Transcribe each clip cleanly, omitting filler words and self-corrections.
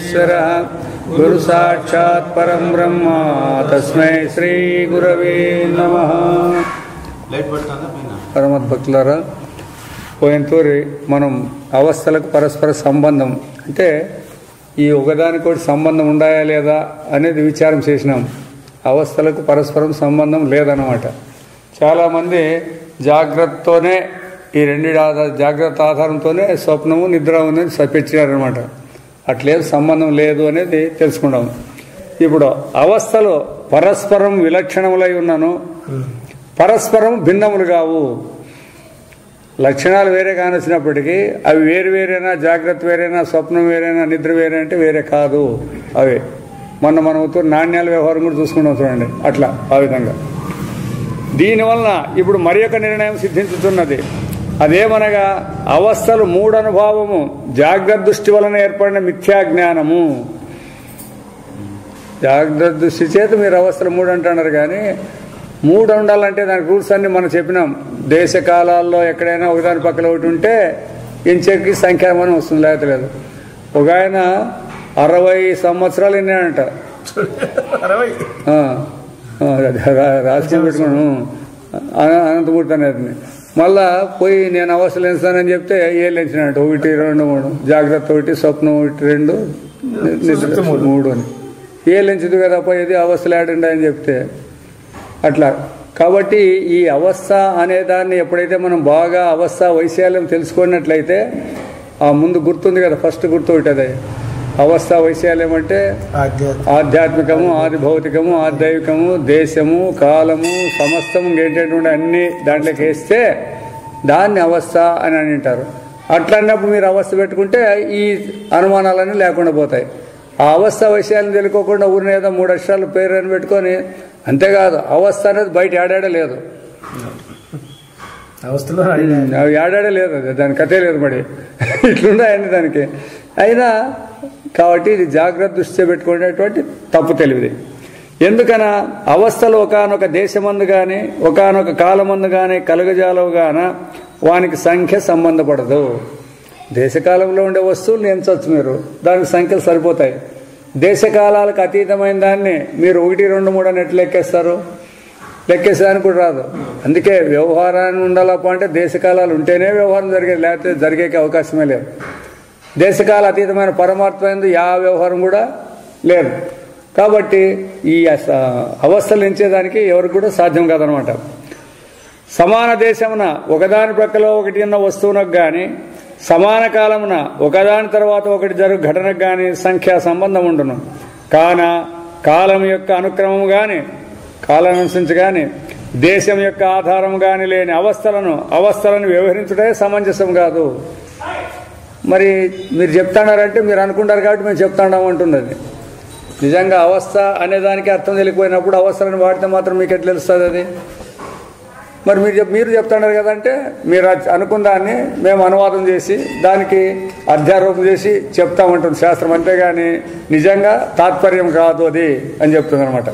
परमेश्वरः गुरु साक्षात् परं ब्रह्म तस्मै श्री गुरवे नमः. పరమద్భక్తులారా, పోయినతోరి మనం అవస్థలకు పరస్పర సంబంధం అంటే ఈ ఒకదానికోటి సంబంధం ఉండాయా లేదా అనేది విచారం చేసినాం. అవస్థలకు పరస్పరం సంబంధం లేదన్నమాట. చాలామంది జాగ్రత్తతోనే ఈ రెండు జాగ్రత్త ఆధారంతోనే స్వప్నము నిద్ర ఉందని పెట్టినారనమాట. అట్లేదు, సంబంధం లేదు అనేది తెలుసుకుంటాం. ఇప్పుడు అవస్థలు పరస్పరం విలక్షణములై ఉన్నాను, పరస్పరం భిన్నములు కావు. లక్షణాలు వేరే కానొచ్చినప్పటికీ అవి వేరు వేరేనా, జాగ్రత్త వేరేనా, స్వప్నం వేరేనా, నిద్ర వేరే అంటే వేరే కాదు. అవే మనతో నాణ్యాల వ్యవహారం కూడా చూసుకుంటాం చూడండి. అట్లా ఆ విధంగా దీనివలన ఇప్పుడు మరి ఒక నిర్ణయం సిద్ధించుతున్నది. అదేమనగా అవస్థలు మూడు అనుభవము, జాగ్రత్త దృష్టి వలన ఏర్పడిన మిథ్యా జ్ఞానము. జాగ్రత్త దృష్టి చేత మీరు అవస్థలు మూడు అంటున్నారు, కానీ మూడు ఉండాలంటే దానికి రూల్స్ అన్ని మనం చెప్పినాం. దేశ కాలాల్లో ఎక్కడైనా ఒకదాని పక్కన ఒకటి ఉంటే ఇంచెక్కి సంఖ్యామానం వస్తుంది, లేకపోతే ఒక ఆయన 60 సంవత్సరాలు ఎన్నాడంట, రాసుకొని పెట్టుకున్నాను అనంతమూర్తి అనేది. మళ్ళా పోయి నేను అవస్థలు ఎంచుతానని చెప్తే ఏళ్ళు ఎంచినట్టు 1, 2, 3 జాగ్రత్త, 1 స్వప్నం, 1, 2 నిద్ర 3 అని ఏళ్ళు ఎంచుదు కదా పోయేది అవస్థలు ఆడండి అని చెప్తే అట్లా. కాబట్టి ఈ అవస్థ అనే దాన్ని ఎప్పుడైతే మనం బాగా అవస్థ వైశాల్యం తెలుసుకున్నట్లయితే ఆ ముందు గుర్తుంది కదా, ఫస్ట్ గుర్తు ఉంటుంది. అవస్థ వైశాల్యం అంటే ఆధ్యాత్మికము, ఆది భౌతికము, ఆదైవికము, దేశము, కాలము, సమస్తము ఏంటంటే అన్ని దాంట్లోకి వేస్తే దాన్ని అవస్థ అని అంటారు. అట్లా అన్నప్పుడు మీరు అవస్థ పెట్టుకుంటే ఈ అనుమానాలన్నీ లేకుండా పోతాయి. ఆ అవస్థ వైశాల్యం తెలుసుకోకుండా ఊరిని ఏదో 3 అక్షరాలు పేరు అని పెట్టుకొని అంతేకాదు, అవస్థ అనేది బయట ఏడాడే లేదు, అవస్థలో అవి ఏడాడే లేదు, దాని కథే లేదు. మరి ఇట్లున్నాయండి దానికి అయినా. కాబట్టి ఇది జాగ్రత్త దృష్టి పెట్టుకునేటువంటి తప్పు తెలివిది. ఎందుకనా అవస్థలు ఒకానొక దేశమందు కానీ ఒకానొక కాలమందు కానీ కలుగజాలవు గాన వానికి సంఖ్య సంబంధపడదు. దేశకాలంలో ఉండే వస్తువులు ఎంచవచ్చు మీరు, దానికి సంఖ్యలు సరిపోతాయి. దేశకాలాలకు అతీతమైన దాన్ని మీరు 1, 2, 3 అని ఎట్లా లెక్కేస్తారు? లెక్కేసేదానికి కూడా రాదు. అందుకే వ్యవహారాన్ని ఉండాలప్ప అంటే దేశకాలాలు ఉంటేనే వ్యవహారం జరిగేది, లేకపోతే జరిగే అవకాశమే లేదు. దేశకాల అతీతమైన పరమార్థమైంది యా వ్యవహారం కూడా లేదు. కాబట్టి ఈ అవస్థలు ఎంచేదానికి ఎవరికి కూడా సాధ్యం కాదనమాట. సమాన దేశమున ఒకదాని ప్రక్కలో ఒకటి ఉన్న వస్తువునకు కానీ సమాన కాలమున ఒకదాని తర్వాత ఒకటి జరుగు ఘటనకు కానీ సంఖ్యా సంబంధం ఉండును. కాన కాలం యొక్క అనుక్రమం కానీ కాలానుసరించి కానీ దేశం యొక్క ఆధారం కానీ లేని అవస్థలను వ్యవహరించడే సమంజసం కాదు. మరి మీరు చెప్తాడారంటే మీరు అనుకుంటారు కాబట్టి మేము చెప్తాడాము అంటున్నది. నిజంగా అవస్థ అనేదానికి అర్థం తెలియకపోయినప్పుడు అవస్థలను వాడితే మాత్రం మీకు ఎట్లా తెలుస్తుంది అది? మరి మీరు చెప్తున్నారు కదంటే మీరు అనుకున్న దాన్ని మేము అనువాదం చేసి దానికి అధ్యారోపణ చేసి చెప్తామంటుంది శాస్త్రం, అంతేగాని నిజంగా తాత్పర్యం కాదు అది అని చెప్తుంది అనమాట.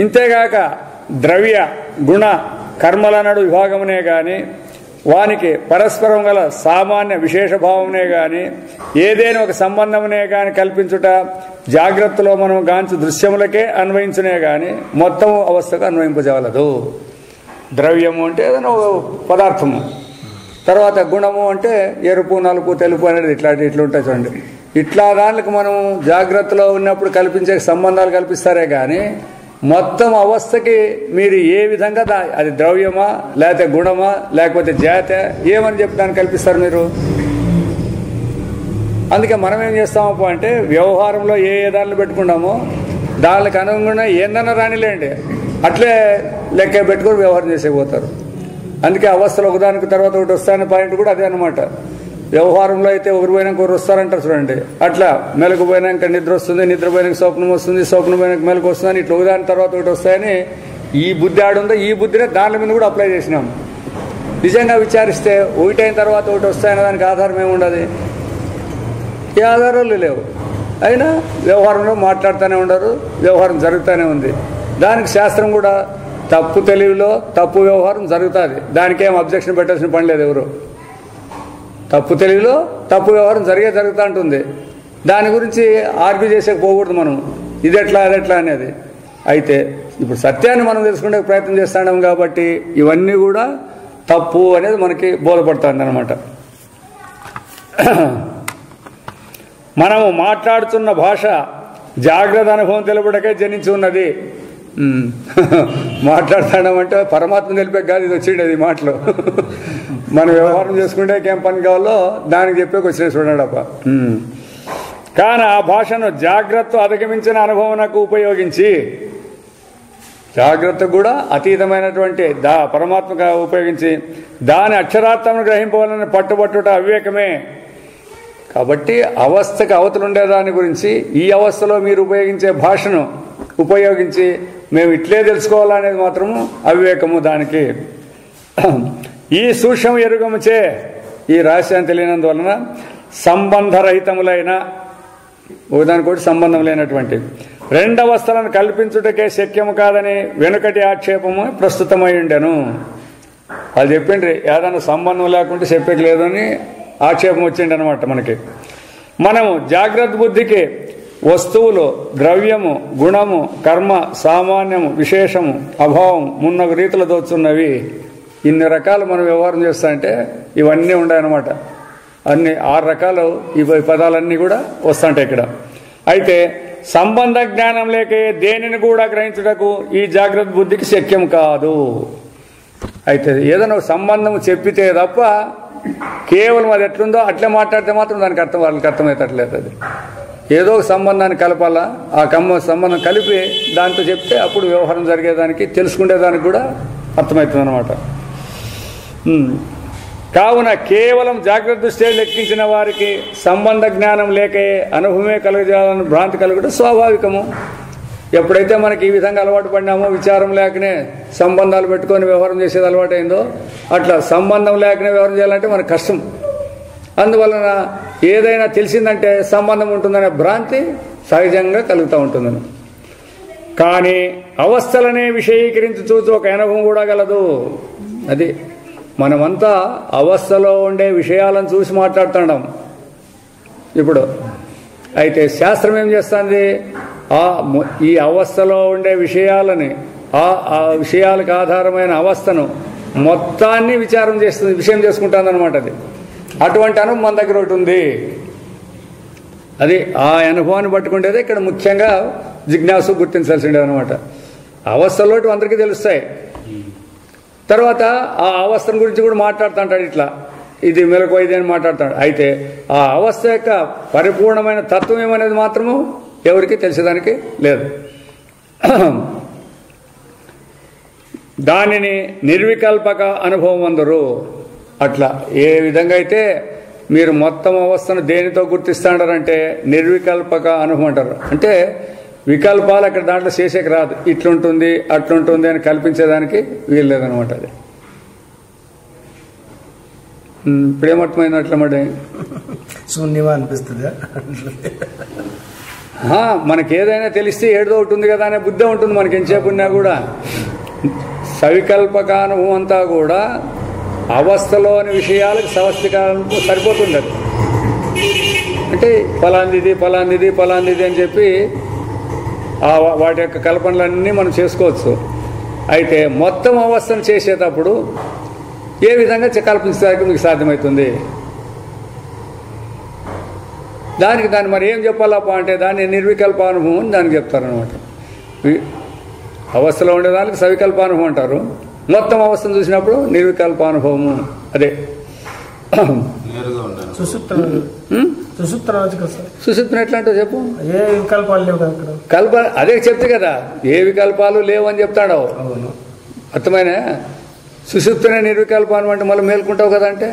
ఇంతేగాక ద్రవ్య గుణ కర్మలనడు విభాగమునే గాని వానికి పరస్పరం గల సామాన్య విశేషభావమునే గాని ఏదైనా ఒక సంబంధమునే గాని కల్పించుట జాగ్రత్తలో మనం గాంచు దృశ్యములకే అన్వయించునే గాని మొత్తం అవస్థకు అన్వయింపజాలదు. ద్రవ్యము అంటే ఏదైనా పదార్థము, తర్వాత గుణము అంటే ఎరుపు, నలుపు, తెలుపు అనేది ఇట్లుంటాయి చూడండి. ఇట్లా దానికి మనం జాగ్రత్తలో ఉన్నప్పుడు కల్పించే సంబంధాలు కల్పిస్తారే కానీ మొత్తం అవస్థకి మీరు ఏ విధంగా అది ద్రవ్యమా లేకపోతే గుణమా లేకపోతే జాత ఏమని చెప్పి దాన్ని కల్పిస్తారు మీరు? అందుకే మనం ఏం చేస్తామప్ప అంటే వ్యవహారంలో ఏ దాన్ని పెట్టుకున్నామో దానికి అనుగుణంగా ఏందన్నా రానిలేండి అట్లే లెక్క పెట్టుకొని వ్యవహారం చేసేపోతారు. అందుకే అవస్థలు ఒకదానికి తర్వాత ఒకటి వస్తాయనే పాయింట్ కూడా అదే అనమాట. వ్యవహారంలో అయితే ఒకరు పోయినాక ఒకరు వస్తారంటారు చూడండి, అట్లా మెలకు పోయినాక నిద్ర వస్తుంది, నిద్ర పోయినాక స్వప్నం వస్తుంది, స్వప్నం పోయినాక మెలకు వస్తుందని ఇట్లా ఒకదాని తర్వాత ఒకటి వస్తాయని ఈ బుద్ధి ఆడుందో ఈ బుద్ధినే దాని మీద కూడా అప్లై చేసినాం. నిజంగా విచారిస్తే ఒకటైన తర్వాత ఒకటి వస్తాయనే దానికి ఆధారం ఏముండదు, ఏ ఆధారాలు లేవు. అయినా వ్యవహారంలో మాట్లాడుతూనే ఉండరు, వ్యవహారం జరుగుతూనే ఉంది. దానికి శాస్త్రం కూడా తప్పు తెలివిలో తప్పు వ్యవహారం జరుగుతుంది, దానికేం అబ్జెక్షన్ పెట్టాల్సిన పని లేదు. ఎవరు తప్పు తెలివిలో తప్పు వ్యవహారం జరుగుతూ ఉంటుంది. దాని గురించి ఆర్గ్యూ చేసేకపోకూడదు మనం, ఇది ఎట్లా అది ఎట్లా అనేది. అయితే ఇప్పుడు సత్యాన్ని మనం తెలుసుకునే ప్రయత్నం చేస్తున్నాం కాబట్టి ఇవన్నీ కూడా తప్పు అనేది మనకి బోధపడుతుంది అన్నమాట. మనము మాట్లాడుతున్న భాష జాగ్రత్త అనుభవం తెలుపుటకే జనించి ఉన్నది. మాట్లాడుతున్నామంటే పరమాత్మ తెలిపే కాదు, ఇది వచ్చిండేది మాటలు. మనం వ్యవహారం చేసుకుంటే ఏం పని కావాలో దానికి చెప్పేకి వచ్చినాయి చూడండప్ప. కానీ ఆ భాషను జాగ్రత్త అధిగమించిన అనుభవంకు ఉపయోగించి, జాగ్రత్త కూడా అతీతమైనటువంటి పరమాత్మగా ఉపయోగించి దాని అక్షరార్థమును గ్రహింపవాలని పట్టుబట్టుట అవివేకమే. కాబట్టి అవస్థకు అవతలు ఉండేదాని గురించి ఈ అవస్థలో మీరు ఉపయోగించే భాషను ఉపయోగించి మేము ఇట్లే తెలుసుకోవాలనేది మాత్రము అవివేకము. దానికి ఈ సూక్ష్మ ఎరుగముచే ఈ రహస్యాన్ని తెలియనందువలన సంబంధరహితములైన ఒకదానికోటి సంబంధం లేనటువంటి రెండవస్థలను కల్పించుటకే శక్యము కాదని వెనుకటి ఆక్షేపము ప్రస్తుతమై ఉండెను. వాళ్ళు చెప్పిండ్రి ఏదైనా సంబంధం లేకుంటే చెప్పేకి లేదని ఆక్షేపం వచ్చిండి అనమాట మనకి. మనము జాగ్రత్త బుద్ధికి వస్తువులు, ద్రవ్యము, గుణము, కర్మ, సామాన్యము, విశేషము, అభావం మున్నగు రీతులు దోచున్నవి. ఇన్ని రకాలు మనం వ్యవహారం చేస్తామంటే ఇవన్నీ ఉన్నాయన్నమాట. అన్ని 6 రకాలు ఈ పదాలన్నీ కూడా వస్తుంటాయి ఇక్కడ. అయితే సంబంధ జ్ఞానం లేక దేనిని కూడా గ్రహించుటకు ఈ జాగ్రత్త బుద్ధికి శక్యం కాదు. అయితే ఏదైనా సంబంధం చెప్పితే తప్ప కేవలం అది ఎట్లుందో అట్లే మాట్లాడితే మాత్రం దానికి వాళ్ళకి అర్థమవుతట్లేదు. అది ఏదో ఒక సంబంధాన్ని కలపాలా, ఆ సంబంధం కలిపి దాంతో చెప్తే అప్పుడు వ్యవహారం జరిగేదానికి తెలుసుకునేదానికి కూడా అర్థమవుతుంది అనమాట. కావున కేవలం జాగ్రత్త దృష్టి లెక్కించిన వారికి సంబంధ జ్ఞానం లేకే అనుభవమే కలగజేయాలని భ్రాంతి కలుగుట స్వాభావికము. ఎప్పుడైతే మనకి ఈ విధంగా అలవాటు పడినామో, విచారం లేకనే సంబంధాలు పెట్టుకొని వ్యవహారం చేసేది అలవాటు అయిందో, అట్లా సంబంధం లేకనే వ్యవహారం చేయాలంటే మనకు కష్టం. అందువలన ఏదైనా తెలిసిందంటే సంబంధం ఉంటుందనే భ్రాంతి సహజంగా కలుగుతూ ఉంటుందని. కానీ అవస్థలనే విషయీకరించి చూసి ఒక అనుభవం కూడా గలదు. అది మనమంతా అవస్థలో ఉండే విషయాలను చూసి మాట్లాడుతున్నాం ఇప్పుడు. అయితే శాస్త్రం ఏం చేస్తుంది, ఈ అవస్థలో ఉండే విషయాలని, ఆ విషయాలకు ఆధారమైన అవస్థను మొత్తాన్ని విషయం చేసుకుంటుంది అనమాట. అది అటువంటి అనుభవం మన దగ్గర ఒకటి ఉంది. అది ఆ అనుభవాన్ని పట్టుకుంటేదే ఇక్కడ ముఖ్యంగా జిజ్ఞాసు గుర్తించాల్సిందే అనమాట. అవస్థలో అందరికీ తెలుస్తాయి. తర్వాత ఆ అవస్థను గురించి కూడా మాట్లాడుతుంటాడు, ఇట్లా ఇది మెలకు ఇది అని మాట్లాడుతాడు. అయితే ఆ అవస్థ యొక్క పరిపూర్ణమైన తత్వం ఏమనేది మాత్రము ఎవరికి తెలిసేదానికి లేదు. దానిని నిర్వికల్పక అనుభవం అందరు. అట్లా ఏ విధంగా అయితే మీరు మొత్తం అవస్థను దేనితో గుర్తిస్తాడారంటే నిర్వికల్పక అనుభవం అంటారు. అంటే వికల్పాలు అక్కడ దాంట్లో చేసేకి రాదు. ఇట్లుంటుంది అట్లుంటుంది అని కల్పించేదానికి వీలు లేదనమాట. అది ఇప్పుడేమర్థమైంది అట్లా మాట శూన్యమా అనిపిస్తుంది. మనకి ఏదైనా తెలిస్తే ఏదో ఒకటి ఉంది కదా అనే బుద్ధి ఉంటుంది మనకి ఎంతసేపు ఉన్నా కూడా. సవికల్పక అనుభవం అంతా కూడా అవస్థలోని విషయాలకు సవస్థికాలకు సరిపోతుంది. అది అంటే ఫలాందిది ఫలాందిది ఫలాందిది అని చెప్పి వాటి యొక్క కల్పనలన్నీ మనం చేసుకోవచ్చు. అయితే మొత్తం అవస్థను చేసేటప్పుడు ఏ విధంగా కల్పించడానికి మీకు సాధ్యమవుతుంది? దాన్ని మరి ఏం చెప్పాలప్ప అంటే దాన్ని నిర్వికల్పానుభవం అని దానికి చెప్తారనమాట. అవస్థలో ఉండేదానికి సవికల్పానుభవం అంటారు. మొత్తం అవస్థను చూసినప్పుడు నిర్వికల్పానుభవము. అదే సుశుప్తం ఎట్లా అంటే చెప్పు. ఏ వికల్పాలు లేవు కదా కల్ప. అదే చెప్తే కదా ఏ వికల్పాలు లేవు అని చెప్తాడు. అర్థమైన సుశుప్తనే నిర్వికల్పానం అంటే మళ్ళీ మేల్కుంటావు కదా. అంటే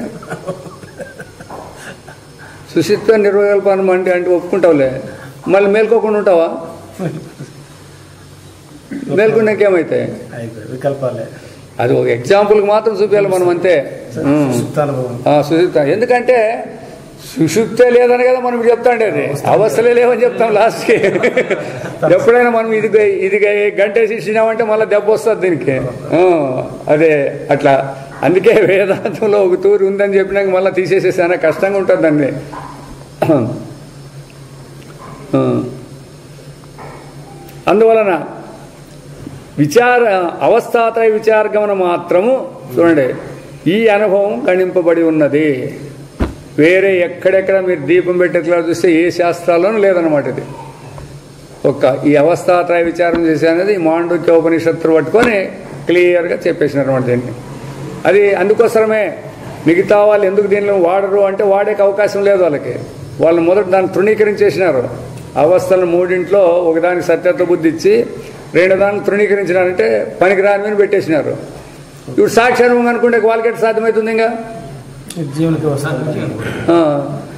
సుశుప్త నిర్వికల్పానం అంటే ఒప్పుకుంటావులే, మళ్ళీ మేల్కోకుండా ఉంటావా? మేల్కొండకేమైతాయి వికల్పాలే. అది ఒక ఎగ్జాంపుల్కి మాత్రం చూపించాలి మనం అంతే. సుశుప్త ఎందుకంటే సుశుప్తే లేదని కదా మనం చెప్తాండి. అది అవస్థలే లేవని చెప్తాం లాస్ట్కి. ఎప్పుడైనా మనం ఇది గంటేసి ఇచ్చినామంటే మళ్ళీ దెబ్బ వస్తుంది దీనికి. అదే అట్లా అందుకే వేదాంతంలో ఒక తూరి ఉందని చెప్పినాక మళ్ళీ తీసేసేసానా కష్టంగా ఉంటుంది దాన్ని. అందువలన అవస్థాత్రయ విచారగమన మాత్రము చూడండి ఈ అనుభవం గణింపబడి ఉన్నది. వేరే ఎక్కడెక్కడ మీరు దీపం పెట్టేట్లా చూస్తే ఏ శాస్త్రాల్లోనూ లేదన్నమాట. ఇది ఈ అవస్థాత్రయ విచారం చేసే అనేది మాండూక్య ఉపనిషత్తులు పట్టుకొని క్లియర్గా చెప్పేసినారు అనమాట దీన్ని. అది అందుకోసమే మిగతా వాళ్ళు ఎందుకు దీనిలో వాడరు అంటే వాడేకి అవకాశం లేదు వాళ్ళకి. వాళ్ళు మొదట దాన్ని తృణీకరించేసినారు. అవస్థలను మూడింట్లో ఒకదానికి సత్యత్వ బుద్ధి ఇచ్చి రెండు దాన్ని తృణీకరించినారంటే పనికి రాని మీద పెట్టేసినారు. ఇప్పుడు సాక్షాత్వం అనుకుంటే వాళ్ళకి సాధ్యమవుతుంది. ఇంకా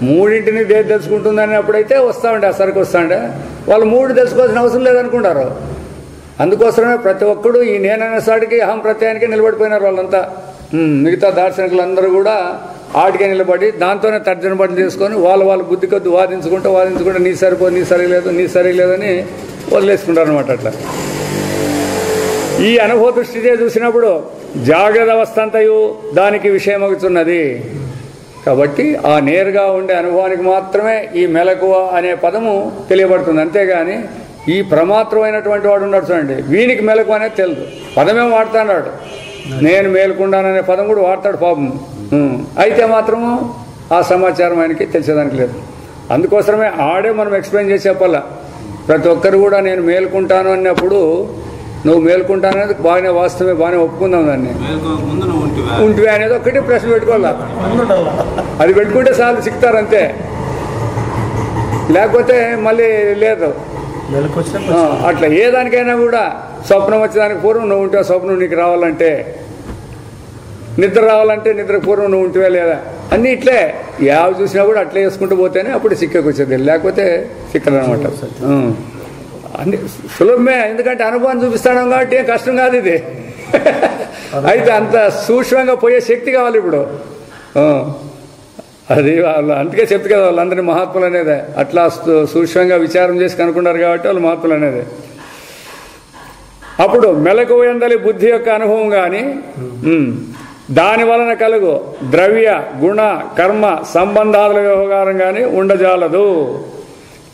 మూడింటిని దేని తెలుసుకుంటుందని అప్పుడైతే వస్తామండి ఆ సరికి వస్తాండే వాళ్ళు మూడు తెలుసుకోవాల్సిన అవసరం లేదనుకుంటారు. అందుకోసమే ప్రతి ఒక్కడు ఈ నేననే సాటికి అహం ప్రత్యయానికే నిలబడిపోయినారు వాళ్ళంతా. మిగతా దార్శనికులందరూ కూడా ఆటికే నిలబడి దాంతోనే తర్జన పని చేసుకొని వాళ్ళ బుద్ధి కొద్ది వాదించుకుంటూ నీ సరిపోదు, నీ సరిలేదని వదిలేసుకుంటారు అనమాట. అట్లా ఈ అనుభవ దృష్టిదే చూసినప్పుడు జాగ్రత్త అవస్థ అంతయు దానికి విషయమవుతున్నది. కాబట్టి ఆ నేరుగా ఉండే అనుభవానికి మాత్రమే ఈ మెలకువ అనే పదము తెలియబడుతుంది. అంతేగాని ఈ ప్రమాత్రమైనటువంటి వాడు ఉన్నాడు చూడండి, వీనికి మెలకువ అనేది తెలియదు. పదమేం వాడుతున్నాడు, నేను మేలుకుండాననే పదం కూడా వాడతాడు పాపం. అయితే మాత్రము ఆ సమాచారం ఆయనకి తెలిసేదానికి లేదు. అందుకోసమే ఆడే మనం ఎక్స్ప్లెయిన్ చేసి చెప్పాల. ప్రతి ఒక్కరు కూడా నేను మేలుకుంటాను అన్నప్పుడు నువ్వు మేలుకుంటాననేది బాగానే వాస్తవమే, బాగానే ఒప్పుకుందాం. దాన్ని ఉంటివే అనేది ఒక్కటి ప్రశ్న పెట్టుకోవాలా. అది పెట్టుకుంటే చాలు చిక్తారు అంతే. లేకపోతే మళ్ళీ లేదు. అట్లా ఏ దానికైనా కూడా స్వప్నం వచ్చేదానికి పూర్వం నువ్వు ఉంటే స్వప్నం నీకు రావాలంటే, నిద్ర రావాలంటే నిద్ర పూర్వం నువ్వు ఉంటివే లేదా అన్నీ ఇట్లే. యావి చూసినా కూడా అట్లే వేసుకుంటూ పోతేనే అప్పుడు సిక్కకు వచ్చేది, లేకపోతే సిక్కదనమాట. అన్ని సులభమే, ఎందుకంటే అనుభవం చూపిస్తాడు కాబట్టి ఏం కష్టం కాదు ఇది. అయితే అంత సూక్ష్మంగా పోయే శక్తి కావాలి ఇప్పుడు. అది వాళ్ళు అందుకే చెప్తే కదా వాళ్ళందరినీ మహాత్ములు అనేదే. అట్లా సూక్ష్మంగా విచారం చేసి కనుక్కున్నారు కాబట్టి వాళ్ళు మహాత్ములు అనేదే. అప్పుడు మెలకువ యందలి బుద్ధి యొక్క అనుభవం కానీ దాని వలన కలుగు ద్రవ్య గుణ కర్మ సంబంధాల వ్యవహారం కానీ ఉండజాలదు.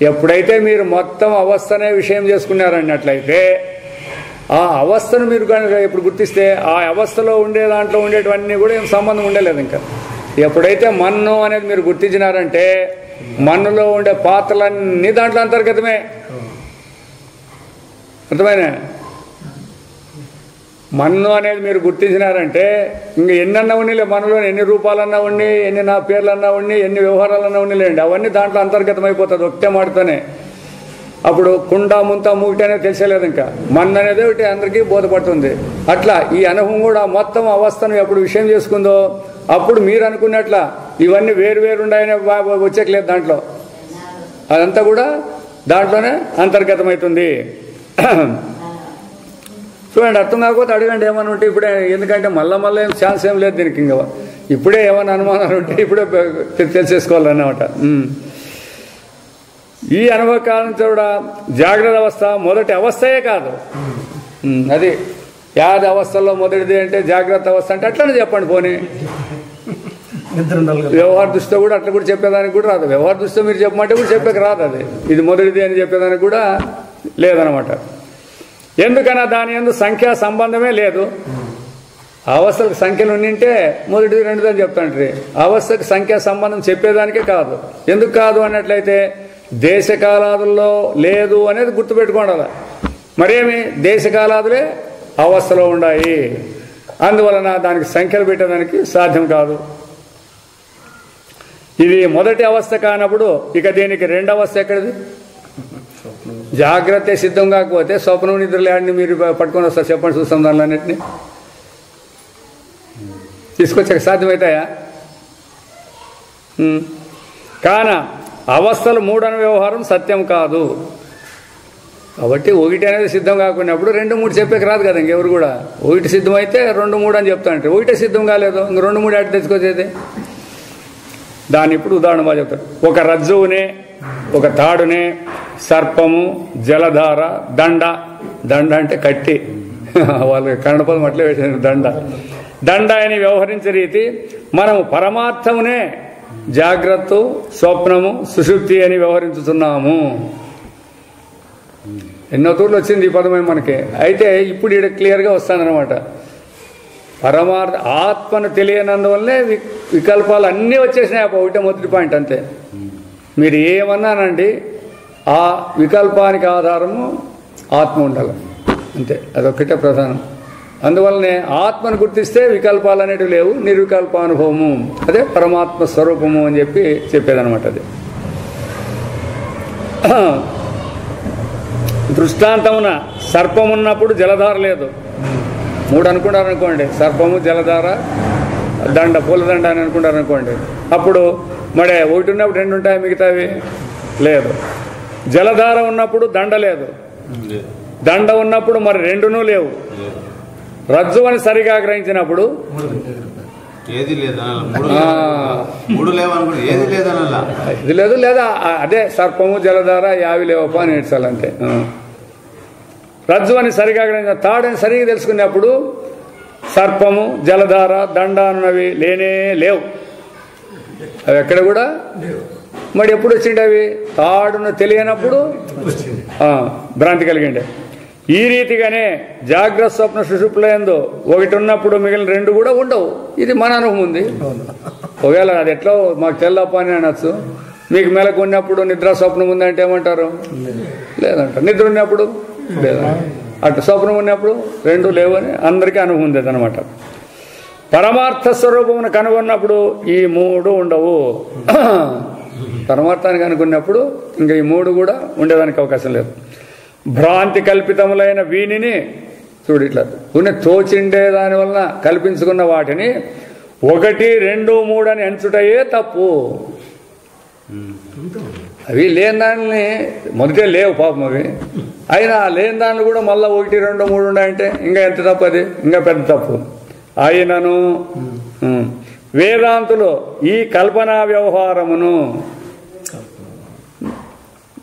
ఎప్పుడైతే మీరు మొత్తం అవస్థనే విషయం చేసుకున్నారన్నట్లయితే ఆ అవస్థను మీరు కనుక ఇప్పుడు గుర్తిస్తే ఆ అవస్థలో ఉండే దాంట్లో ఉండేటివన్నీ కూడా ఏం సంబంధం ఉండలేదు. ఇంకా ఎప్పుడైతే మన్ను అనేది మీరు గుర్తించినారంటే మన్నులో ఉండే పాత్రలన్నీ దాంట్లో అంతర్గతమే. అర్థమైనా? మన్ను అనేది మీరు గుర్తించినారంటే ఇంక ఎన్నన్నా ఉన్నిలే, మనలో ఎన్ని రూపాలన్నా ఉండి, ఎన్ని నా పేర్లన్నా ఉండి, ఎన్ని వ్యవహారాలన్నా ఉండిలేండి, అవన్నీ దాంట్లో అంతర్గతం అయిపోతుంది ఒకటే మాటతోనే. అప్పుడు కుండ ముంత మూగిటి అనేది తెలిసేలేదు. ఇంకా మన్ను అనేది ఒకటి అందరికీ బోధపడుతుంది. అట్లా ఈ అనుభవం కూడా మొత్తం అవస్థను ఎప్పుడు విషయం చేసుకుందో అప్పుడు మీరు అనుకున్నట్ల ఇవన్నీ వేరు ఉన్నాయనే వచ్చేకలేదు దాంట్లో. అదంతా కూడా దాంట్లోనే అంతర్గతమవుతుంది. చూడండి, అర్థం కాకపోతే అడగండి ఏమని ఉంటే ఇప్పుడే. ఎందుకంటే మళ్ళీ ఏం ఛాన్స్ ఏం లేదు దీనికి. ఇంకా ఇప్పుడే ఏమైనా అనుమానాలు ఉంటే ఇప్పుడే తెలిసేసుకోవాలన్నమాట. ఈ అనుభవ కాలం కూడా జాగ్రత్త అవస్థ మొదటి అవస్థయే కాదు. అది యాద అవస్థల్లో మొదటిది అంటే జాగ్రత్త అవస్థ అంటే అట్లనే చెప్పండి. పోనీ వ్యవహార దృష్టితో కూడా అట్లా కూడా చెప్పేదానికి కూడా రాదు. వ్యవహార దృష్టితో మీరు చెప్పమంటే కూడా చెప్పేకి రాదు. అది ఇది మొదటిది అని చెప్పేదానికి కూడా లేదనమాట. ఎందుకన్నా దాని యందు సంఖ్యా సంబంధమే లేదు. అవస్థలకు సంఖ్యలు ఉండింటే మొదటిది రెండుది అని చెప్తాండ్రి. అవస్థకు సంఖ్యా సంబంధం చెప్పేదానికే కాదు. ఎందుకు కాదు అన్నట్లయితే దేశకాలాదుల్లో లేదు అనేది గుర్తుపెట్టుకోండి. అలా మరేమి దేశకాలాదులే అవస్థలో ఉన్నాయి. అందువలన దానికి సంఖ్యలు పెట్టేదానికి సాధ్యం కాదు. ఇది మొదటి అవస్థ కానప్పుడు ఇక దీనికి రెండవ అవస్థ ఎక్కడిది? జాగ్రత్త సిద్ధం కాకపోతే స్వప్నం నిద్రలు ఆడిని మీరు పట్టుకొని వస్తారు చెప్పండి, చూస్తాం దానిలో అన్నింటినీ తీసుకొచ్చాక సాధ్యమవుతాయా? కాన అవస్థలు మూడన వ్యవహారం సత్యం కాదు. కాబట్టి ఒకటి అనేది సిద్ధం కాకున్నప్పుడు 2, 3 చెప్పేకి రాదు కదా. ఇంకెవరు కూడా ఒకటి సిద్ధమైతే 2, 3 అని చెప్తా అంటే ఒకటే సిద్ధం కాలేదు, ఇంక 2, 3 ఆటి తెచ్చుకొచ్చేది. దాన్ని ఇప్పుడు ఉదాహరణ బాగా చెప్తారు. ఒక రజ్జువునే, ఒక తాడునే, సర్పము, జలధార, దండ అంటే కట్టి, వాళ్ళు కన్నడ పదం అట్లే వేసారు దండ. దండ అని వ్యవహరించే రీతి మనము పరమార్థమునే జాగ్రత్త, స్వప్నము, సుషుప్తి అని వ్యవహరించుతున్నాము. ఎన్నో తూర్లు వచ్చింది ఈ పదమే మనకి. అయితే ఇప్పుడు ఇక్కడ క్లియర్గా వస్తానన్నమాట. పరమార్థ ఆత్మను తెలియనందువల్లే వికల్పాలు అన్నీ వచ్చేసినాయి. ఒకటే మొదటి పాయింట్ అంతే. మీరు ఏమన్నానండి, ఆ వికల్పానికి ఆధారము ఆత్మ ఉండాలి అంతే. అదొక్కటే ప్రధానం. అందువల్లనే ఆత్మను గుర్తిస్తే వికల్పాలు అనేటివి లేవు. నిర్వికల్పానుభవము, అదే పరమాత్మ స్వరూపము అని చెప్పేదనమాట. అది దృష్టాంతమున సర్పం ఉన్నప్పుడు జలధార లేదు. 3 అనుకుంటారు అనుకోండి, సర్పము, జలధార, దండ, పూలదండ అని అనుకుంటారు అనుకోండి. అప్పుడు మరి 1 ఉన్నప్పుడు 2 ఉంటాయి, మిగతావి లేదు. జలధార ఉన్నప్పుడు దండ లేదు, దండ ఉన్నప్పుడు మరి 2 లేవు. రజ్జు అని సరిగా గ్రహించినప్పుడు ఏది లేదా, ఇది లేదు, లేదా అదే సర్పము, జలధార, యావి లేవప అని నేర్చాలంటే. రజ్జు అని సరిగా గ్రహించిన, తాడని సరిగా తెలుసుకున్నప్పుడు సర్పము, జలధార, దండ అన్నవి లేనే లేవు. అవి ఎక్కడ కూడా. మరి ఎప్పుడు వచ్చిండే అవి? తాడును తెలియనప్పుడు భ్రాంతి కలిగిండే. ఈ రీతిగానే జాగ్రత్త, స్వప్న, సుషుప్తులందు 1 ఉన్నప్పుడు మిగిలిన 2 కూడా ఉండవు. ఇది మన అనుభవం ఉంది. ఒకవేళ అది ఎట్లా మాకు తెల్లప్ప అని అనొచ్చు. మీకు మెలకు ఉన్నప్పుడు నిద్ర, స్వప్నం ఉందంటే ఏమంటారు? లేదంటారు. నిద్ర ఉన్నప్పుడు లేదా, అటు స్వప్నం ఉన్నప్పుడు 2 లేవని అందరికీ అనుభవం ఉంది అనమాట. పరమార్థ స్వరూపమును కనుగొన్నప్పుడు ఈ 3 ఉండవు. పరమార్థాన్ని కనుగొన్నప్పుడు ఇంకా ఈ 3 కూడా ఉండేదానికి అవకాశం లేదు. భ్రాంతి కల్పితములైన వీనిని చూడు, ఇట్లా తోచిండే దాని వలన కల్పించుకున్న వాటిని 1, 2, 3 అని ఎంచుటయే తప్పు. అవి లేని దాన్ని మొదటే లేవు పాపం. అవి అయినా లేని దాన్ని కూడా మళ్ళీ 1, 2, 3 ఉన్నాయంటే ఇంకా ఎంత తప్పు? అది ఇంకా పెద్ద తప్పు. అయినను వేదాంతులు ఈ కల్పనా వ్యవహారమును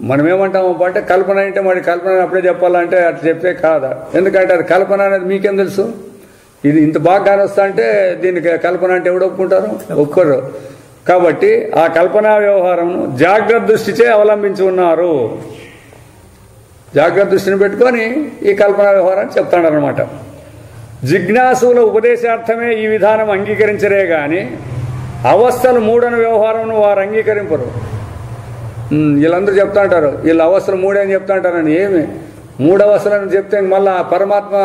మనం ఏమంటాము అంటే, కల్పన అంటే మరి కల్పన అప్పుడే చెప్పాలంటే అట్లా చెప్తే కాదా? ఎందుకంటే అది కల్పన అనేది మీకేం తెలుసు? ఇది ఇంత బాగా కానొస్తా అంటే దీనికి కల్పన అంటే ఎవడు ఒప్పుకుంటారు? ఒప్పుకోరు. కాబట్టి ఆ కల్పనా వ్యవహారమును జాగ్రత్త దృష్టిచే అవలంబించి ఉన్నారు. జాగ్రత్త దృష్టిని పెట్టుకొని ఈ కల్పనా వ్యవహారాన్ని చెప్తాడనమాట. జిజ్ఞాసుల ఉపదేశార్థమే ఈ విధానం అంగీకరించరే గాని అవస్థలు 3 వ్యవహారం వారు అంగీకరింపరు. వీళ్ళందరూ చెప్తా అంటారు, వీళ్ళు అవస్థలు 3 అని చెప్తా అంటారని. ఏమి 3 అవస్థలను చెప్తే మళ్ళా పరమాత్మ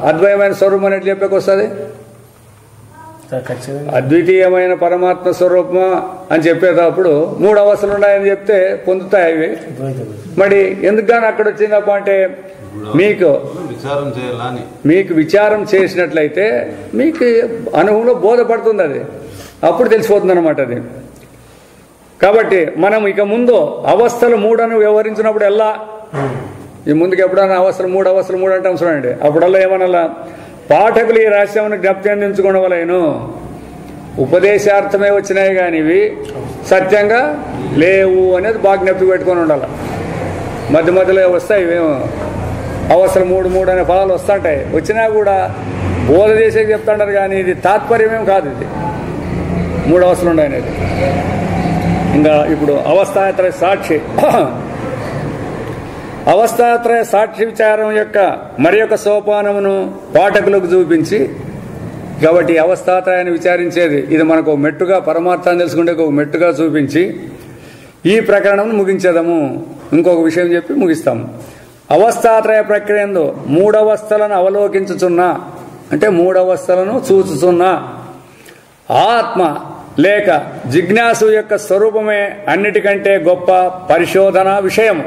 అద్వయమైన స్వరూపం అనేది చెప్పేకి వస్తుంది. అద్వితీయమైన పరమాత్మ స్వరూపమా అని చెప్పేటప్పుడు 3 అవస్థలు ఉన్నాయని చెప్తే పొందుతాయి అవి. మరి ఎందుకు కానీ అక్కడ వచ్చిందప్ప అంటే మీకు విచారం చేసినట్లయితే మీకు అనుభవంలో బోధపడుతుంది. అది అప్పుడు తెలిసిపోతుంది అనమాట. అది కాబట్టి మనం ఇక ముందు అవస్థలు 3 వ్యవహరించినప్పుడు ఎలా ఈ ముందుకు ఎప్పుడైనా అవస్థలు 3 అంటాం చూడండి. అప్పుడల్లా ఏమనల్లా, పాఠకులు ఈ రహస్యమును జ్ఞప్తి అందించుకోవలేను. ఉపదేశార్థమే వచ్చినాయి కానీ ఇవి సత్యంగా లేవు అనేది బాగా జ్ఞప్తి పెట్టుకొని ఉండాలి. మధ్య మధ్యలో వస్తాయి ఇవేమో అవస్థలు 3 అనే పదాలు వస్తుంటాయి. వచ్చినా కూడా బోధ చేసే చెప్తుంటారు కానీ ఇది తాత్పర్యమేం కాదు. ఇది 3 అవస్థలు ఉన్నాయనేది. ఇంకా ఇప్పుడు అవస్థాత్రయ సాక్షి, అవస్థాత్రయ సాక్షి విచారం యొక్క మరి యొక్క సోపానమును పాఠకులకు చూపించి, కాబట్టి అవస్థాత్రయాన్ని విచారించేది ఇది మనకు మెట్టుగా, పరమార్థాన్ని తెలుసుకుంటే ఒక మెట్టుగా చూపించి ఈ ప్రకరణం ముగించేదము. ఇంకొక విషయం చెప్పి ముగిస్తాము. అవస్థాత్రయ ప్రక్రియందు 3 అవస్థలను అవలోకించుచున్నా అంటే 3 అవస్థలను చూచుచున్నా ఆత్మ లేక జిజ్ఞాసు యొక్క స్వరూపమే అన్నిటికంటే గొప్ప పరిశోధన విషయము.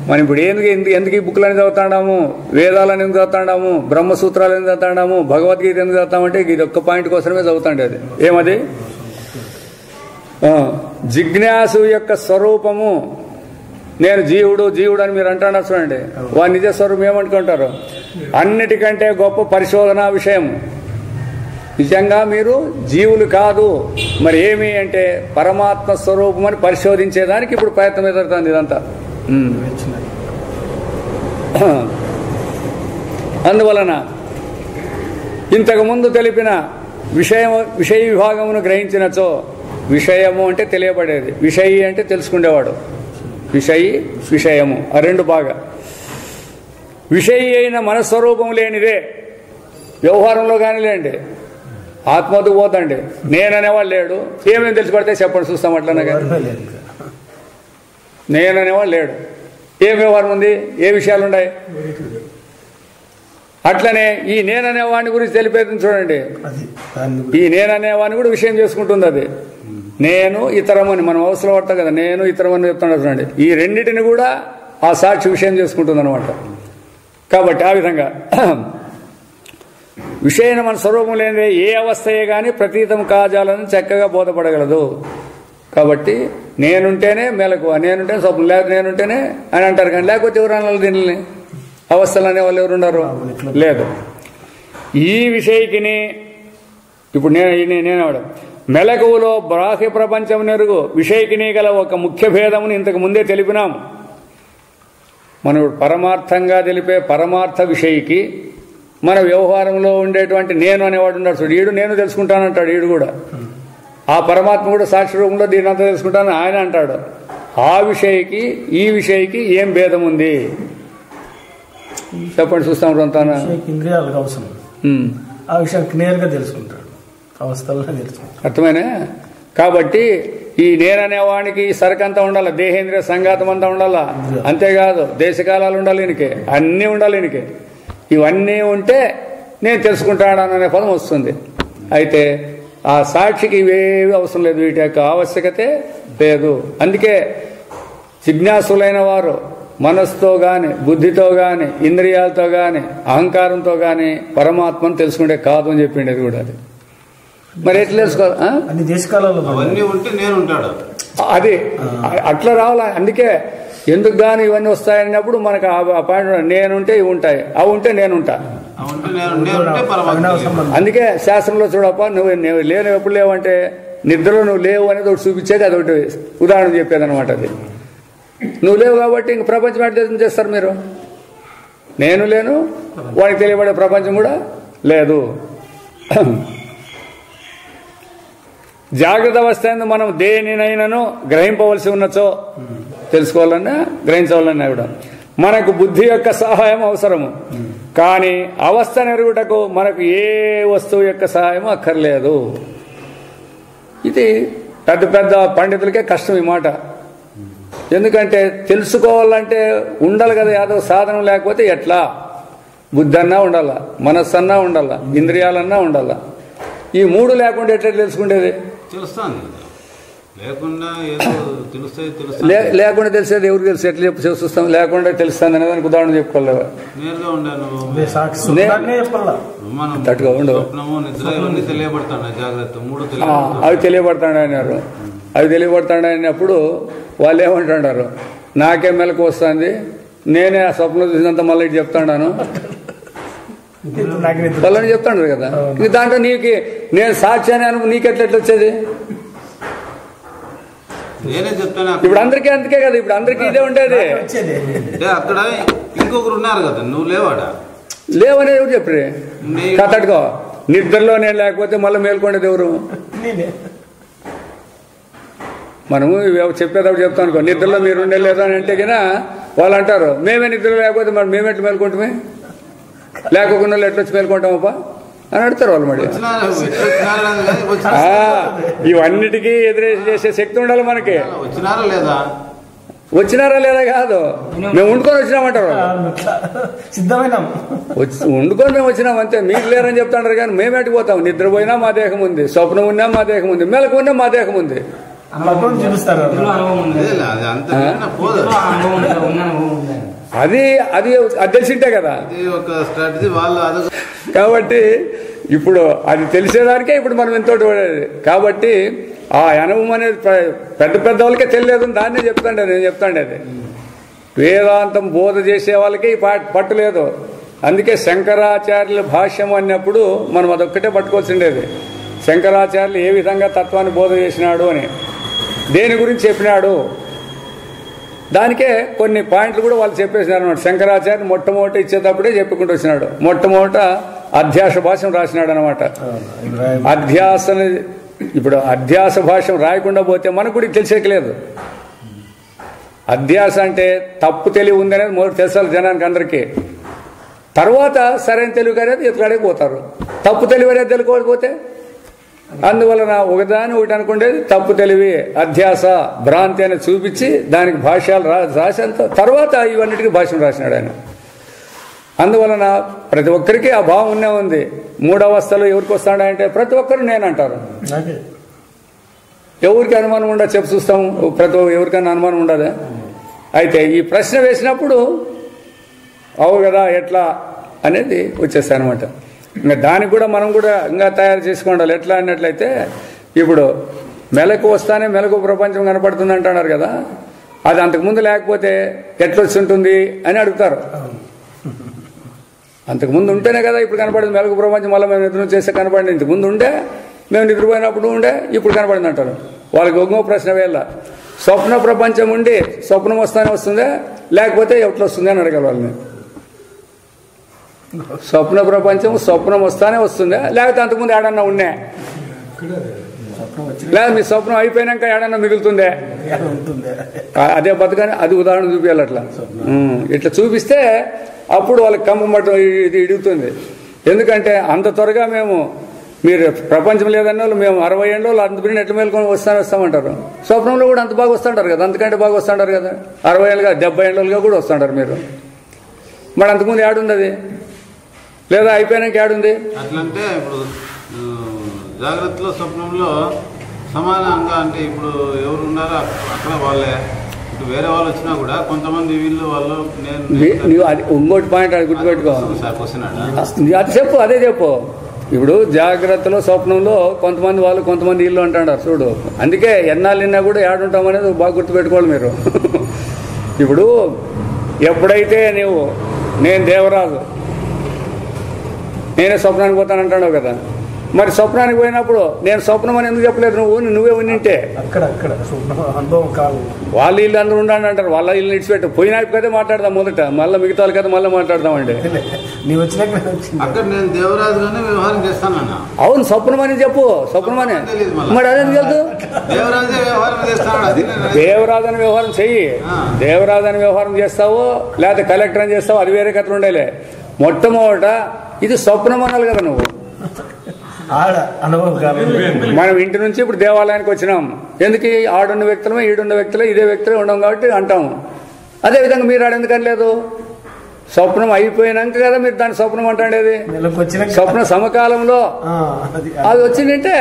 మనం ఇప్పుడు ఎందుకు ఈ బుక్లని చదువుతాడాము, వేదాలను ఎందుకు చదువుతాడాము, బ్రహ్మసూత్రాలు ఎందుకు చదువుతాడాము, భగవద్గీత ఎందుకు చదువుతామంటే ఇది ఒక్క పాయింట్ కోసమే చదువుతాండి. అది ఏమది? జిజ్ఞాసు యొక్క స్వరూపము. నేను జీవుడు అని మీరు అంటాడా చూడండి, వారి నిజ స్వరూపం ఏమనుకుంటారు? అన్నిటికంటే గొప్ప పరిశోధన విషయం. నిజంగా మీరు జీవులు కాదు, మరి ఏమి అంటే పరమాత్మ స్వరూపం అని పరిశోధించేదానికి ఇప్పుడు ప్రయత్నం ఎదురుతుంది ఇదంతా. అందువలన ఇంతకుముందు తెలిపిన విషయ విభాగమును గ్రహించినచో, విషయము అంటే తెలియబడేది, విషయి అంటే తెలుసుకునేవాడు, విషయము ఆ రెండు బాగా. విషయి అయిన మనస్వరూపం లేనిదే వ్యవహారంలో కానిలేండి, ఆత్మతో పోతండి, నేననేవాడు లేడు. ఏమేమి తెలిసిపడితే చెప్పండి చూస్తాం. అట్లనే కానీ నేననేవాడు లేడు. ఏం వ్యవహారం ఉంది, ఏ విషయాలు ఉన్నాయి? అట్లనే ఈ నేననేవాడిని గురించి తెలిపేది చూడండి. ఈ నేననేవాడిని కూడా విషయం చేసుకుంటుంది. అది నేను ఇతరమని మనం అవసరం పడతాం కదా, నేను ఇతరమని చెప్తాను చూడండి. ఈ రెండింటిని కూడా ఆ సాక్షి విషయం చేసుకుంటుంది అనమాట. కాబట్టి ఆ విధంగా విషయన మన స్వరూపం లేనిదే ఏ అవస్థయే కానీ ప్రతీతం కాజాలని చక్కగా బోధపడగలదు. కాబట్టి నేనుంటేనే మెలకువ, నేనుంటేనే స్వప్నం, లేకపోతే నేనుంటేనే అని అంటారు. కానీ లేకపోతే ఎవరు అనాలి దీనిని? అవస్థలు అనేవాళ్ళు ఎవరున్నారు? లేదు. ఈ విషయకిని ఇప్పుడు నేనేవాడు మెలకువలో బాహ్య ప్రపంచం నెరుగు విషయకిని గల ఒక ముఖ్య భేదమును ఇంతకు ముందే తెలిపినాము. మనం పరమార్థంగా తెలిపే పరమార్థ విషయికి మన వ్యవహారంలో ఉండేటువంటి నేను అనేవాడు ఉన్నాడు చూడు, ఈడు నేను తెలుసుకుంటానంటాడు. ఈడు కూడా ఆ పరమాత్మ కూడా సాక్షి రూపంలో దీని అంతా తెలుసుకుంటాను ఆయన అంటాడు. ఆ విషయకి ఈ విషయకి ఏం భేదం ఉంది చెప్పండి చూస్తాం. అంతానా ఇంద్రియాలకు అవసరం, ఆ విషయం క్లియర్ గా తెలుసుకుంటాడు, అవస్థల్లో తెలుసుకుంటాడు. అర్థమైనా? కాబట్టి ఈ నేననేవానికి ఈ సరకంతా ఉండాలి, దేహేంద్రియ సంఘాతం అంతా ఉండాలా. అంతేకాదు దేశకాలాలు ఉండాలి, ఈయనకి అన్నీ ఉండాలి. ఈయనకి ఇవన్నీ ఉంటే నేను తెలుసుకుంటాననే పదం వస్తుంది. అయితే ఆ సాక్షికి ఇవేవి అవసరం లేదు, వీటి యొక్క ఆవశ్యకతే లేదు. అందుకే జిజ్ఞాసులైన వారు మనస్సుతో గాని, బుద్ధితో గాని, ఇంద్రియాలతో గాని, అహంకారంతో గాని పరమాత్మను తెలుసుకుంటే కాదు అని చెప్పిండేది కూడా. అది మరి ఎట్లా తెలుసుకోవాలి? అన్ని దేశకాలలో అది అట్లా రావాలి. అందుకే ఎందుకు గాని ఇవన్నీ వస్తాయన్నప్పుడు మనకు ఆ పాయింట్ నేనుంటే ఇవి ఉంటాయి, అవి ఉంటే నేనుంటా. అందుకే శాస్త్రంలో చూడప్ప, నువ్వు లేను ఎప్పుడు లేవంటే నిద్రలో నువ్వు లేవు అనేది ఒకటి చూపించేది, అది ఒకటి ఉదాహరణ చెప్పేది అనమాట. అది నువ్వు లేవు కాబట్టి ఇంక ప్రపంచం ఎట్లా చేస్తారు మీరు? నేను లేను, వాడికి తెలియబడే ప్రపంచం కూడా లేదు. జాగ్రత్త అవస్థ మనం దేనినైనాను గ్రహింపవలసి ఉన్నచో, తెలుసుకోవాలన్నా గ్రహించవాలన్నా కూడా మనకు బుద్ధి యొక్క సహాయం అవసరము. కానీ అవస్థ నెరుగుటకు మనకు ఏ వస్తువు యొక్క సహాయం అక్కర్లేదు. ఇది పెద్ద పెద్ద పండితులకే కష్టం ఈ మాట. ఎందుకంటే తెలుసుకోవాలంటే ఉండాలి కదా, యాదవ సాధనం లేకపోతే ఎట్లా? బుద్ధి అన్నా ఉండాలా, మనస్సు అన్నా ఉండాలా, ఇంద్రియాలన్నా ఉండాలా. ఈ మూడు లేకుండా ఎట్లా తెలుసుకుండేది? లేకుండా తెలిసేది ఎవరికి తెలుసు? ఎట్లా చూస్తాం? లేకుండా తెలుస్తుంది అనేది దానికి ఉదాహరణ చెప్పుకోలేవా? తట్టుగా ఉండవు. అవి తెలియబడతాడు అన్నారు. అవి తెలియబడతాడు అయినప్పుడు వాళ్ళు ఏమంటున్నారు? నాకే మెలకు వస్తుంది, నేనే ఆ స్వప్నం చూసినంత మళ్ళీ ఇటు చెప్తాను వాళ్ళని చెప్తాడు కదా. ఇంక దాంట్లో నీకు నేను సాక్షి అని అనుకు నీకెట్లా వచ్చేది? ఇప్పుడు అందరికీ అందుకే కదా, ఇప్పుడు అందరికీ ఇదే ఉండేది. అక్కడ ఇంకొకరు ఉన్నారు కదా, నువ్వు లేవాడా? లేవనేది ఎవరు చెప్పరు? కథట్టుకో నిద్రలో నేను లేకపోతే మళ్ళీ మేల్కొండేది ఎవరు? మనము చెప్పేటప్పుడు చెప్తాను అనుకో, నిద్రలో మీరు ఉండలేదు అని అంటే కన్నా వాళ్ళు అంటారు మేమే నిద్రలో లేకపోతే మరి మేమెట్లు మేల్కొంటామే, లేకుండా ఎట్లా వచ్చి మేల్కొంటామప్ప అని అడుగుతారు వాళ్ళు. మరి ఇవన్నిటికీ ఎదురేసి చేసే శక్తి ఉండాలి మనకి. వచ్చినారా లేదా కాదు, మేము వండుకొని వచ్చినామంటారు. వండుకొని మేము వచ్చినాం అంతే, మీరు లేరని చెప్తాంటారు. కానీ మేమేటి పోతాం? నిద్రపోయినా మా దేహం ఉంది, స్వప్నం ఉన్నా మా దేహం ఉంది, మెలకు ఉన్నా మా దేహం ఉంది. అది అది అది తెలిసింటే కదా. కాబట్టి ఇప్పుడు అది తెలిసేదానికే ఇప్పుడు మనం ఎంతోటి పడేది. కాబట్టి ఆ అనుభవం అనేది పెద్ద పెద్ద వాళ్ళకే తెలియదు, దాన్నే చెప్తాండే. నేను చెప్తాండే అది వేదాంతం బోధ చేసే వాళ్ళకి పట్టు లేదు. అందుకే శంకరాచార్యుల భాష్యం అన్నప్పుడు మనం అదొక్కటే పట్టుకోవాల్సిండేది. శంకరాచార్యులు ఏ విధంగా తత్వాన్ని బోధ చేసినాడు అని, దేని గురించి చెప్పినాడు, దానికే కొన్ని పాయింట్లు కూడా వాళ్ళు చెప్పేసినారు అన్నమాట. శంకరాచార్య మొట్టమొదట ఇచ్చేటప్పుడే చెప్పుకుంటూ వచ్చినాడు. మొట్టమొదట అధ్యాస భాష్యం రాసినాడు అనమాట. అధ్యాసని ఇప్పుడు అధ్యాస భాష్యం రాయకుండా పోతే మనకు కూడా తెలిసేయలేదు. అధ్యాస అంటే తప్పు తెలివి ఉందనేది మొదటి తెలుసాలి జనానికి అందరికీ. తర్వాత సరైన తెలివి అనేది ఎత్తులాడకపోతారు. తప్పు తెలివి అనేది తెలుసుకోకపోతే అందువలన ఒకదాని ఒకటి అనుకుండేది తప్పు తెలివి, అధ్యాస, భ్రాంతి అని చూపించి దానికి భాష్యాలు రాసేంత తర్వాత ఇవన్నిటికీ భాష్యం రాసినాడు ఆయన. అందువలన ప్రతి ఒక్కరికి ఆ భావం ఉన్నే ఉంది. మూడవస్థలు ఎవరికి వస్తాడంటే ప్రతి ఒక్కరు నేనంటారు. ఎవరికి అనుమానం ఉండదు, చెప్పు చూస్తాము. ఎవరికైనా అనుమానం ఉండదా? అయితే ఈ ప్రశ్న వేసినప్పుడు అవు కదా ఎట్లా అనేది వచ్చేస్తాయి అనమాట. ఇంకా దానికి కూడా మనం కూడా ఇంకా తయారు చేసుకోండి. ఎట్లా అన్నట్లయితే ఇప్పుడు మెలకు వస్తానే మెలకు ప్రపంచం కనపడుతుంది అంటున్నారు కదా, అది అంతకుముందు లేకపోతే ఎట్లొచ్చి ఉంటుంది అని అడుగుతారు. అంతకుముందు ఉంటేనే కదా ఇప్పుడు కనపడింది మెలకు ప్రపంచం. మళ్ళీ మేము నిద్ర చేస్తే కనపడింది. ఇంతకుముందు ఉండే, మేము నిద్రపోయినప్పుడు ఉండే, ఇప్పుడు కనపడింది అంటారు. వాళ్ళకి ఒక్కో ప్రశ్న వేళ స్వప్న ప్రపంచం ఉండి స్వప్నం వస్తానే వస్తుందా లేకపోతే ఎట్లా వస్తుంది అని అడగాలి వాళ్ళని. స్వప్న ప్రపంచం స్వప్నం వస్తానే వస్తుందా లేకపోతే అంతకుముందు ఏడన్నా ఉన్నా, లేదా మీ స్వప్నం అయిపోయినాక ఏడన్నా మిగులుతుందే, అదే బతకని అది ఉదాహరణ చూపించాలి. అట్లా ఇట్లా చూపిస్తే అప్పుడు వాళ్ళకి కంపమట్టం ఇది ఇడుగుతుంది. ఎందుకంటే అంత త్వరగా మీరు ప్రపంచం లేదన్న వాళ్ళు మేము 60 ఏళ్ళు అంత బిడ్డ ఎట్లా మేలుకొని వస్తామంటారు. స్వప్నంలో కూడా అంత బాగా వస్తుంటారు కదా, అంతకంటే బాగా వస్తుంటారు కదా. 60 ఏళ్ళుగా 70 ఏళ్ళుగా కూడా వస్తుంటారు మీరు. మరి అంతకుముందు ఏడుంది అది, లేదా అయిపోయినాక ఏడుంది? అట్లంటే ఇప్పుడు జాగ్రత్తలో స్వప్నంలో సమానంగా అంటే ఇప్పుడు ఎవరు ఉన్నారో అక్కడ వాళ్ళే, ఇప్పుడు వేరే వాళ్ళు వచ్చినా కూడా కొంతమంది వీళ్ళు వాళ్ళు నీవు అది ఇంకోటి పాయింట్ అది గుర్తుపెట్టుకో. అది చెప్పు, అదే చెప్పు. ఇప్పుడు జాగ్రత్తలో స్వప్నంలో కొంతమంది వాళ్ళు కొంతమంది ఇల్లు అంటున్నారు చూడు. అందుకే ఎన్నాళ్ళిన్నా కూడా ఏడుంటాం అనేది బాగా గుర్తుపెట్టుకోవాలి మీరు. ఇప్పుడు ఎప్పుడైతే నేను దేవరాజు నేనే స్వప్నానికి పోతానంటావు కదా, మరి స్వప్నానికి పోయినప్పుడు నేను స్వప్నం అని ఎందుకు చెప్పలేదు? నువ్వే ఉన్నింటే వాళ్ళ ఇల్లు అందరూ ఉండండి అంటారు. వాళ్ళ ఇల్లు ఇడిచిపెట్టు పోయినా కదే మాట్లాడదాం మొదట, మళ్ళీ మిగతా వాళ్ళ కదా మళ్ళీ మాట్లాడదామండి. అవును స్వప్నం అని చెప్పు, స్వప్నం అని. మరి అదేందుకు తెలుసు? దేవరాజని వ్యవహారం చెయ్యి. దేవరాజని వ్యవహారం చేస్తావు లేకపోతే కలెక్టర్ అని చేస్తావు, అది వేరే కథలు ఉండేలే. మొట్టమొదట ఇది స్వప్నం అనాలి కదా నువ్వు. మనం ఇంటి నుంచి ఇప్పుడు దేవాలయానికి వచ్చినాం. ఎందుకు? ఆడున్న వ్యక్తులమే ఈడున్న వ్యక్తులే ఇదే వ్యక్తులే ఉండం కాబట్టి అంటాము. అదేవిధంగా మీరు ఆడెందుకని లేదు? స్వప్నం అయిపోయినాక కదా మీరు దాన్ని స్వప్నం అంటాడేది. స్వప్న సమకాలంలో అది వచ్చిందంటే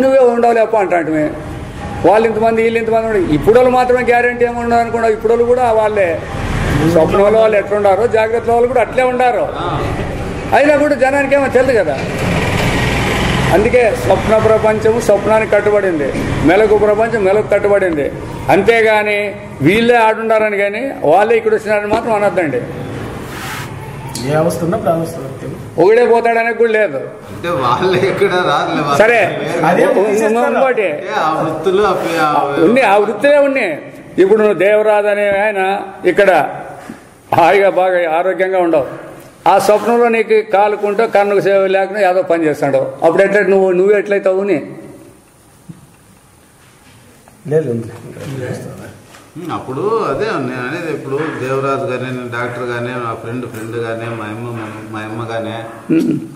నువ్వే ఉండవు లేప అంటాంటే వాళ్ళు ఇంతమంది వీళ్ళు ఇంతమంది. ఇప్పుడు వాళ్ళు మాత్రమే గ్యారెంటీ ఏమి ఉండదు అనుకున్నా. ఇప్పుడు వాళ్ళు కూడా వాళ్ళే స్వప్నంలో వాళ్ళు ఎట్లుండారో జాగ్రత్త వాళ్ళు కూడా అట్లే ఉండారు. అయినా కూడా జనానికి ఏమో తెలియదు కదా. అందుకే స్వప్న ప్రపంచము స్వప్నానికి కట్టుబడింది, మెలకు ప్రపంచం మెలకు కట్టుబడింది. అంతేగాని వీళ్ళే ఆడుండారని కానీ వాళ్ళే ఇక్కడ వచ్చినారని మాత్రం అనొద్దండి. ఒకడే పోతాడనే కూడా లేదు. సరే ఇంకోటి ఉంది, ఆ వృత్తిలే ఉన్నాయి. ఇప్పుడు నువ్వు దేవరాజు అనే ఆయన ఇక్కడ హాయిగా బాగా ఆరోగ్యంగా ఉండవు. ఆ స్వప్నంలో నీకు కాలుకుంటూ కన్నుకు సేవ లేకుండా ఏదో పని చేస్తాడు. అప్పుడు ఎట్లా నువ్వు ఎట్లయితావు? అప్పుడు అదే నేను అనేది. ఇప్పుడు దేవరాజు గానే, డాక్టర్ గానే, మా ఫ్రెండ్ గానే, మా అమ్మ గానే,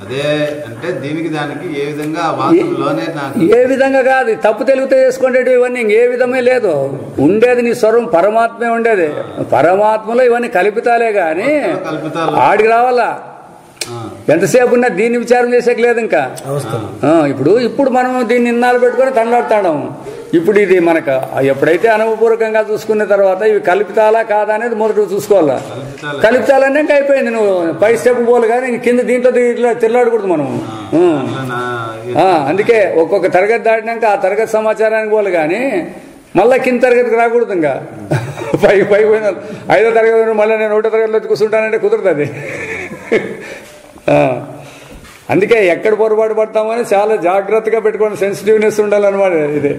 అదే అంటే దీనికి దానికి ఏ విధంగా వాసనలోనే నాకు ఏ విధంగా కాదు. తప్పు తెలివితే చేసుకునేవి ఇవన్నీ ఏ విధమే లేదు. ఉండేది నీ స్వరం పరమాత్మే ఉండేది. పరమాత్మలో ఇవన్నీ కల్పితాలే గాని ఆడికి రావాలా. ఎంతసేపు ఉన్నా దీన్ని విచారం చేసేకి లేదు ఇంకా. ఇప్పుడు మనం దీన్ని ఇన్నాళ్ళు పెట్టుకొని తనలాడుతాం. ఇప్పుడు ఇది మనకు ఎప్పుడైతే అనుభవపూర్వకంగా చూసుకున్న తర్వాత ఇవి కల్పితాలా కాదా అనేది మొదట చూసుకోవాలా. కల్పితాలనే అయిపోయింది. నువ్వు పై స్టెప్ పోలు కానీ కింద దీంట్లో తిరలాడకూడదు మనం. అందుకే ఒక్కొక్క తరగతి దాటినాక ఆ తరగతి సమాచారానికి పోలు కానీ మళ్ళీ కింద తరగతికి రాకూడదు. ఇంకా పైకి పోయిన 5వ తరగతి మళ్ళీ నేను 1వ తరగతిలో కూర్చుంటానంటే కుదరదు అది. అందుకే ఎక్కడ పొరపాటు పడతామని చాలా జాగ్రత్తగా పెట్టుకోండి. సెన్సిటివ్నెస్ ఉండాలన్నమాట. ఇది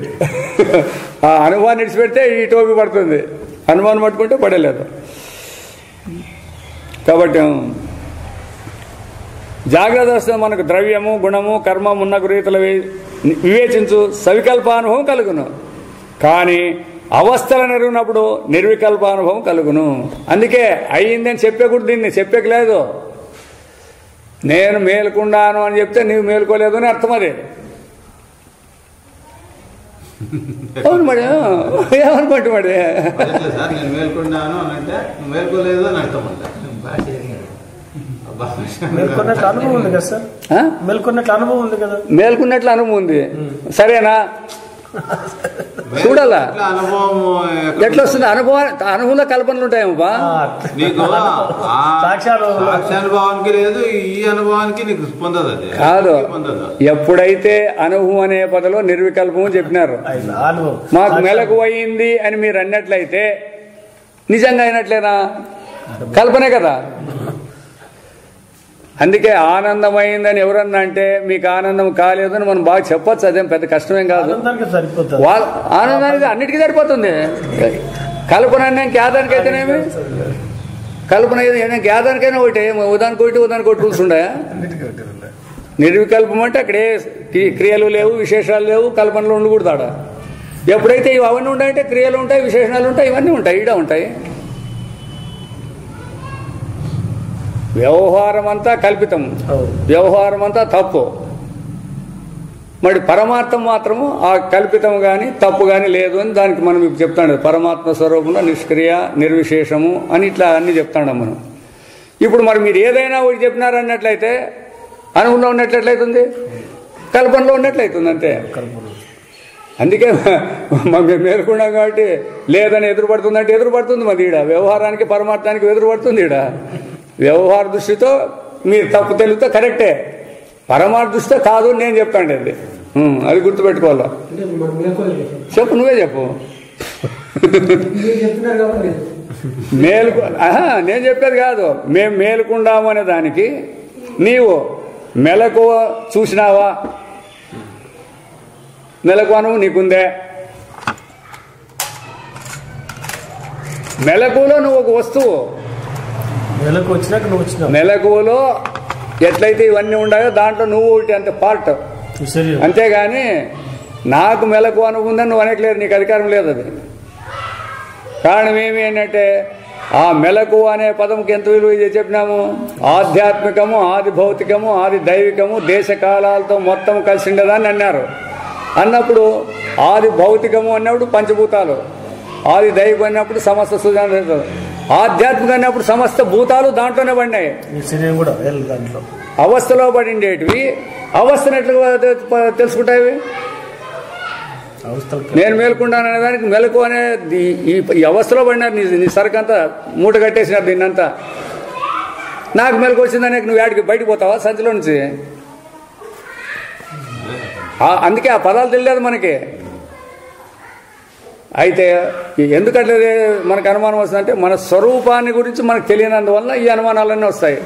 ఆ అనుమానం ఇడిచిపెడితే ఈ టోపీ పడుతుంది, అనుమానం పట్టుకుంటే పడలేదు. కాబట్టి జాగ్రత్త అవస్థ మనకు ద్రవ్యము గుణము కర్మ మున్నగు రీతులు వివేచించు సవికల్పానుభవం కలుగును. కానీ అవస్థలను ఎరుగునప్పుడు నిర్వికల్పానుభవం కలుగును. అందుకే అయ్యిందని చెప్పకూడదు, దీన్ని చెప్పలేదు. నేను మేలుకున్నాను అని చెప్తే నీవు మేలుకోలేదు అని అర్థం. అది అవును మరి, ఏమనుకోండి మరి. సార్ నేను మేల్కొన్నాను అని అంటే మేల్కోలేదు అని అర్థం అంట. మేల్కొన్నట్లు అనుభవం ఉంది కదా సార్, మేల్కొన్నట్లు అనుభవం ఉంది కదా, మేల్కొన్నట్లు అనుభవం ఉంది. సరేనా? చూడాలా అనుభవం ఎట్లా వస్తుంది? అనుభవంలో కల్పనలు ఉంటాయేమో. నీకు సాక్షానుభవానికి లేదు, ఈ అనుభవానికి నీకు పొందదు. అది కాదు. ఎప్పుడైతే అనుభవం అనే పదలో నిర్వికల్పము చెప్పినారు, మాకు మెలకు అయింది అని మీరు అన్నట్లయితే నిజంగా అయినట్లేనా? కల్పనే కదా. అందుకే ఆనందమైందని ఎవరన్నా అంటే మీకు ఆనందం కాలేదని మనం బాగా చెప్పొచ్చు. అదేం పెద్ద కష్టమేం కాదు. ఆనందానికి అన్నిటికీ సరిపోతుంది. కల్పన కేదానికైతేనేమి, కల్పన కేదానికైనా ఒకటి, ఉదానికి ఒకటి రూల్స్ ఉన్నాయా? నిర్వికల్పం అంటే అక్కడే క్రియలు లేవు, విశేషాలు లేవు, కల్పనలు ఉండకూడదు ఆడ. ఎప్పుడైతే అవన్నీ ఉంటాయంటే క్రియలు ఉంటాయి, విశేషణాలు ఉంటాయి, ఇవన్నీ ఉంటాయి, ఈడ ఉంటాయి. వ్యవహారం అంతా కల్పితం, వ్యవహారం అంతా తప్పు. మరి పరమార్థం మాత్రము ఆ కల్పితం కానీ తప్పు కానీ లేదు అని దానికి మనం ఇప్పుడు చెప్తాడు. పరమాత్మ స్వరూపంలో నిష్క్రియ నిర్విశేషము అని ఇట్లా అన్ని చెప్తాడు మనం. ఇప్పుడు మరి మీరు ఏదైనా ఒకటి చెప్పినారు అన్నట్లయితే అనుభవంలో ఉన్నట్లయితుంది, కల్పనలో ఉన్నట్లయితుంది అంతే. అందుకే మేము మేలుకున్నాం కాబట్టి లేదని ఎదురుపడుతుందంటే ఎదురుపడుతుంది. మరి ఈడ వ్యవహారానికి పరమార్థానికి ఎదురుపడుతుంది. ఈడ వ్యవహార దృష్టితో మీరు తప్పు తెలివితే కరెక్టే, పరమార్థ దృష్టితో కాదు నేను చెప్తాండి. అది గుర్తుపెట్టుకోవాలా. చెప్పు, నువ్వే చెప్పు. నేను చెప్పేది కాదు. మేము మేలుకుండాము అనే దానికి నీవు మెలకువ చూసినావా? మెలకువను నీకుందే. మెలకువలో నువ్వు ఒక వస్తువు, మెలకువలో ఎట్లయితే ఇవన్నీ ఉన్నాయో దాంట్లో నువ్వు ఒకటి అంతే పార్ట్. అంతేగాని నాకు మెలకు అనుకుందని నువ్వు అనట్లేదు, నీకు అధికారం లేదు. అది కారణం ఏమి అంటే ఆ మెలకు అనే పదంకి ఎంత విలువ చెప్పినాము. ఆధ్యాత్మికము, ఆది భౌతికము, ఆది దైవికము, దేశకాలాలతో మొత్తం కలిసి ఉండేదాన్ని అన్నారు. అన్నప్పుడు ఆది భౌతికము అన్నప్పుడు పంచభూతాలు, ఆది దైవికం అన్నప్పుడు సమస్త సుజాన, ఆధ్యాత్మిక అన్నప్పుడు సమస్త భూతాలు దాంట్లోనే పడినాయి. అవస్థలో పడిండేటివి అవస్థను ఎట్లా తెలుసుకుంటాయి? నేను మేలుకుంటాను అనే దానికి మెలకు అనే ఈ అవస్థలో పడినారు. నీ సరుకంతా మూట కట్టేసినారు దీన్నంతా. నాకు మెలకు వచ్చిందనే నువ్వు యాడికి బయటకు పోతావా సంచిలో నుంచి? అందుకే ఆ పదాలు తెలియదు మనకి. అయితే ఎందుకంటే మనకు అనుమానం వస్తుందంటే మన స్వరూపాన్ని గురించి మనకు తెలియనందువల్ల ఈ అనుమానాలన్నీ వస్తాయి.